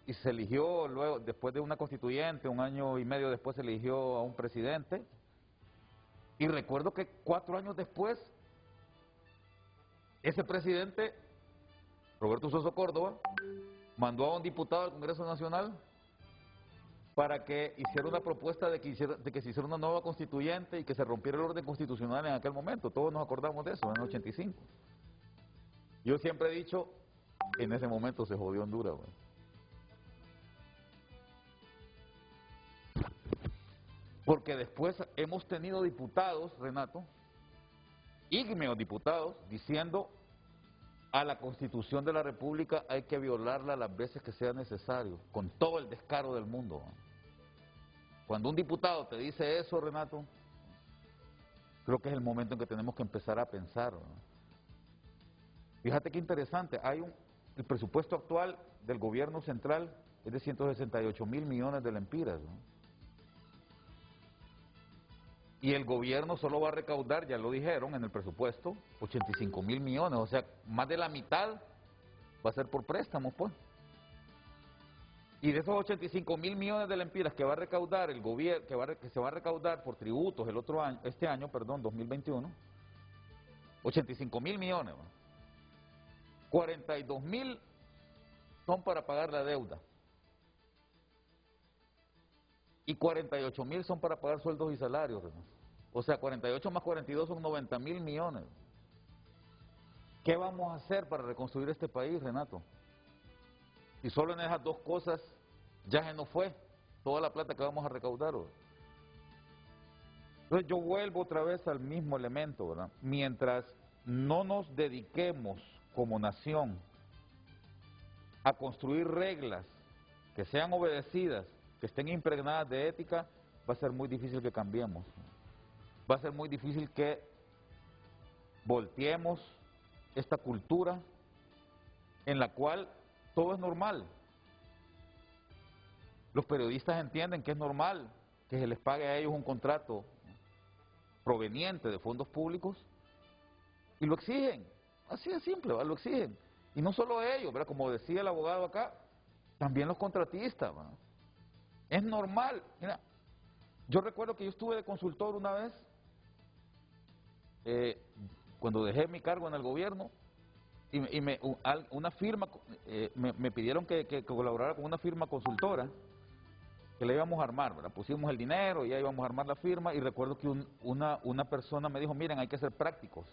y se eligió luego, después de una constituyente, 1 año y medio después se eligió a un presidente, y recuerdo que 4 años después, ese presidente Roberto Soso Córdoba, mandó a un diputado al Congreso Nacional para que hiciera una propuesta de que se hiciera una nueva constituyente y que se rompiera el orden constitucional en aquel momento. Todos nos acordamos de eso, en el 85. Yo siempre he dicho, en ese momento se jodió Honduras, güey. Porque después hemos tenido diputados, Renato, ígneos diputados, diciendo a la Constitución de la República hay que violarla las veces que sea necesario, con todo el descaro del mundo. Cuando un diputado te dice eso, Renato, creo que es el momento en que tenemos que empezar a pensar, ¿no? Fíjate qué interesante, el presupuesto actual del gobierno central es de 168.000 millones de lempiras, ¿no? Y el gobierno solo va a recaudar, ya lo dijeron en el presupuesto, 85.000 millones, o sea, más de la mitad va a ser por préstamos, pues. Y de esos 85.000 millones de lempiras que va a recaudar el gobierno, que se va a recaudar por tributos este año, 2021, 85.000 millones, ¿no? 42.000 son para pagar la deuda. Y 48.000 son para pagar sueldos y salarios, ¿no? O sea, 48 más 42 son 90.000 millones. ¿Qué vamos a hacer para reconstruir este país, Renato? Si solo en esas dos cosas ya se nos fue toda la plata que vamos a recaudar, ¿no? Entonces yo vuelvo otra vez al mismo elemento, ¿verdad? Mientras no nos dediquemos como nación a construir reglas que sean obedecidas, que estén impregnadas de ética, va a ser muy difícil que cambiemos. Va a ser muy difícil que volteemos esta cultura en la cual todo es normal. Los periodistas entienden que es normal que se les pague a ellos un contrato proveniente de fondos públicos y lo exigen. Así de simple, ¿verdad? Lo exigen. Y no solo ellos, ¿verdad? Como decía el abogado acá, también los contratistas, ¿verdad? Es normal. Mira, yo recuerdo que yo estuve de consultor una vez, cuando dejé mi cargo en el gobierno, y una firma, me pidieron que colaborara con una firma consultora, que le íbamos a armar, ¿verdad? Pusimos el dinero y ya íbamos a armar la firma, y recuerdo que una persona me dijo, miren, hay que ser prácticos.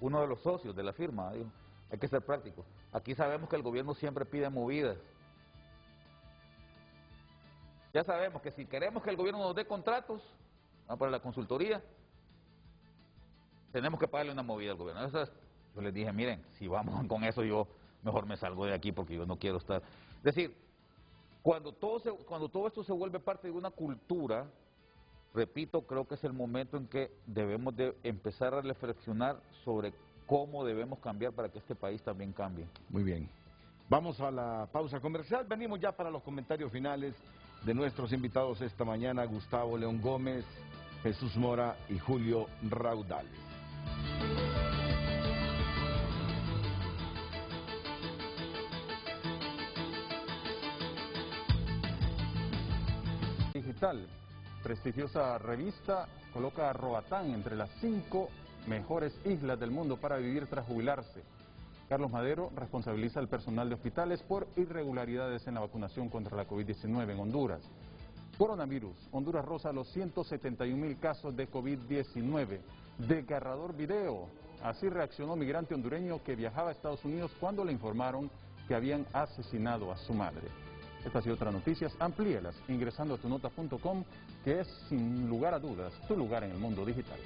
Uno de los socios de la firma dijo, hay que ser prácticos. Aquí sabemos que el gobierno siempre pide movidas. Ya sabemos que si queremos que el gobierno nos dé contratos para la consultoría, tenemos que pagarle una movida al gobierno. Yo les dije, miren, si vamos con eso, yo mejor me salgo de aquí porque yo no quiero estar. Es decir, cuando todo esto se vuelve parte de una cultura, repito, creo que es el momento en que debemos de empezar a reflexionar sobre cómo debemos cambiar para que este país también cambie. Muy bien. Vamos a la pausa comercial. Venimos ya para los comentarios finales de nuestros invitados esta mañana, Gustavo León Gómez, Jesús Mora y Julio Raudales. Digital, prestigiosa revista, coloca a Roatán entre las 5 mejores islas del mundo para vivir tras jubilarse. Carlos Madero responsabiliza al personal de hospitales por irregularidades en la vacunación contra la COVID-19 en Honduras. Coronavirus, Honduras roza los 171.000 casos de COVID-19. Desgarrador video, así reaccionó migrante hondureño que viajaba a Estados Unidos cuando le informaron que habían asesinado a su madre. Estas y otras noticias, amplíelas ingresando a tunota.com, que es, sin lugar a dudas, tu lugar en el mundo digital.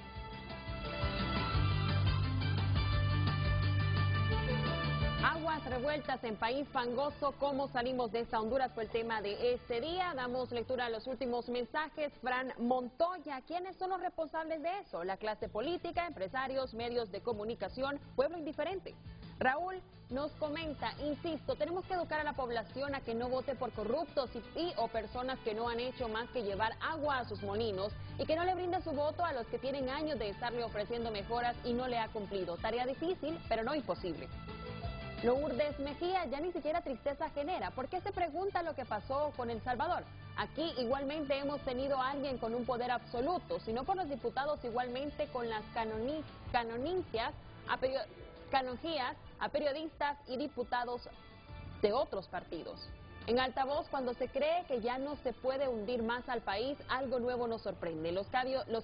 Aguas revueltas en país fangoso, ¿cómo salimos de esta? Honduras fue el tema de este día. Damos lectura a los últimos mensajes. Fran Montoya, ¿quiénes son los responsables de eso? La clase política, empresarios, medios de comunicación, pueblo indiferente. Raúl nos comenta, insisto, tenemos que educar a la población a que no vote por corruptos o personas que no han hecho más que llevar agua a sus molinos y que no le brinde su voto a los que tienen años de estarle ofreciendo mejoras y no le ha cumplido. Tarea difícil, pero no imposible. Lourdes Mejía, ya ni siquiera tristeza genera. ¿Por qué se pregunta lo que pasó con El Salvador? Aquí igualmente hemos tenido a alguien con un poder absoluto, sino por los diputados igualmente con las canonjías a periodistas y diputados de otros partidos. En altavoz, cuando se cree que ya no se puede hundir más al país, algo nuevo nos sorprende. Los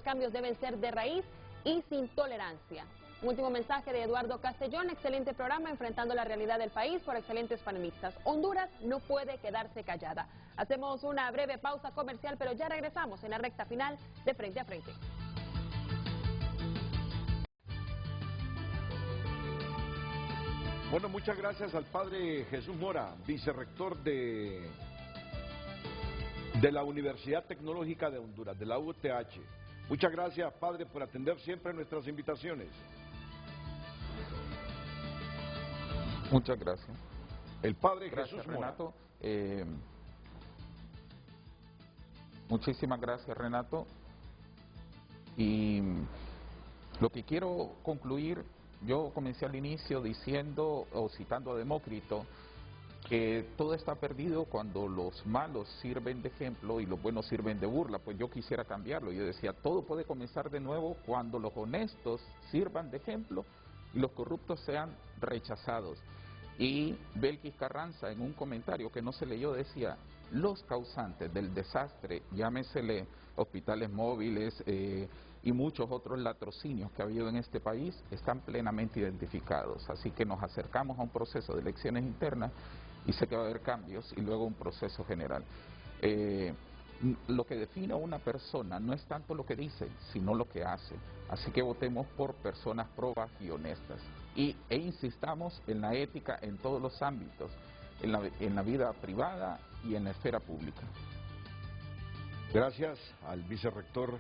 cambios deben ser de raíz y sin tolerancia. Un último mensaje de Eduardo Castellón: excelente programa enfrentando la realidad del país por excelentes panelistas. Honduras no puede quedarse callada. Hacemos una breve pausa comercial, pero ya regresamos en la recta final de Frente a Frente. Bueno, muchas gracias al padre Jesús Mora, vicerrector de la Universidad Tecnológica de Honduras, de la UTH. Muchas gracias, padre, por atender siempre nuestras invitaciones. Muchas gracias. El padre Gracias, Jesús Mora. Renato. Muchísimas gracias, Renato. Y lo que quiero concluir, yo comencé al inicio diciendo o citando a Demócrito que todo está perdido cuando los malos sirven de ejemplo y los buenos sirven de burla. Pues yo quisiera cambiarlo. Yo decía, todo puede comenzar de nuevo cuando los honestos sirvan de ejemplo y los corruptos sean rechazados. Y Belkis Carranza, en un comentario que no se leyó, decía: los causantes del desastre, llámesele hospitales móviles y muchos otros latrocinios que ha habido en este país, están plenamente identificados. Así que nos acercamos a un proceso de elecciones internas y sé que va a haber cambios y luego un proceso general. Lo que define a una persona no es tanto lo que dice, sino lo que hace. Así que votemos por personas probas y honestas. E insistamos en la ética en todos los ámbitos, en la vida privada y en la esfera pública. Gracias al vicerrector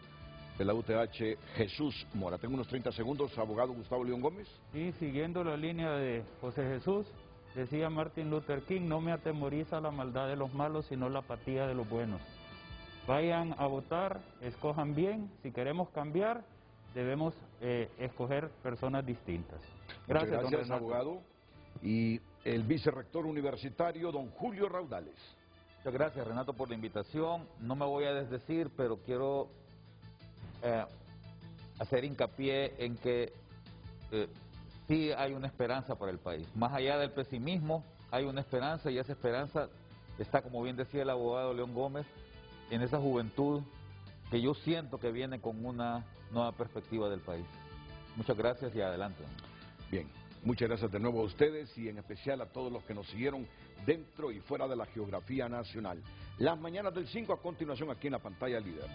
de la UTH, Jesús Mora. Tengo unos 30 segundos, abogado Gustavo León Gómez. Y siguiendo la línea de José Jesús, decía Martin Luther King: no me atemoriza la maldad de los malos, sino la apatía de los buenos. Vayan a votar, escojan bien. Si queremos cambiar, debemos escoger personas distintas. Gracias, Muchas gracias, abogado. Y el vicerrector universitario, don Julio Raudales. Muchas gracias, Renato, por la invitación. No me voy a desdecir, pero quiero hacer hincapié en que sí hay una esperanza para el país. Más allá del pesimismo, hay una esperanza, y esa esperanza está, como bien decía el abogado León Gómez, en esa juventud que yo siento que viene con una nueva perspectiva del país. Muchas gracias y adelante. Bien, muchas gracias de nuevo a ustedes y en especial a todos los que nos siguieron dentro y fuera de la geografía nacional. Las mañanas del 5 a continuación aquí en la pantalla líder.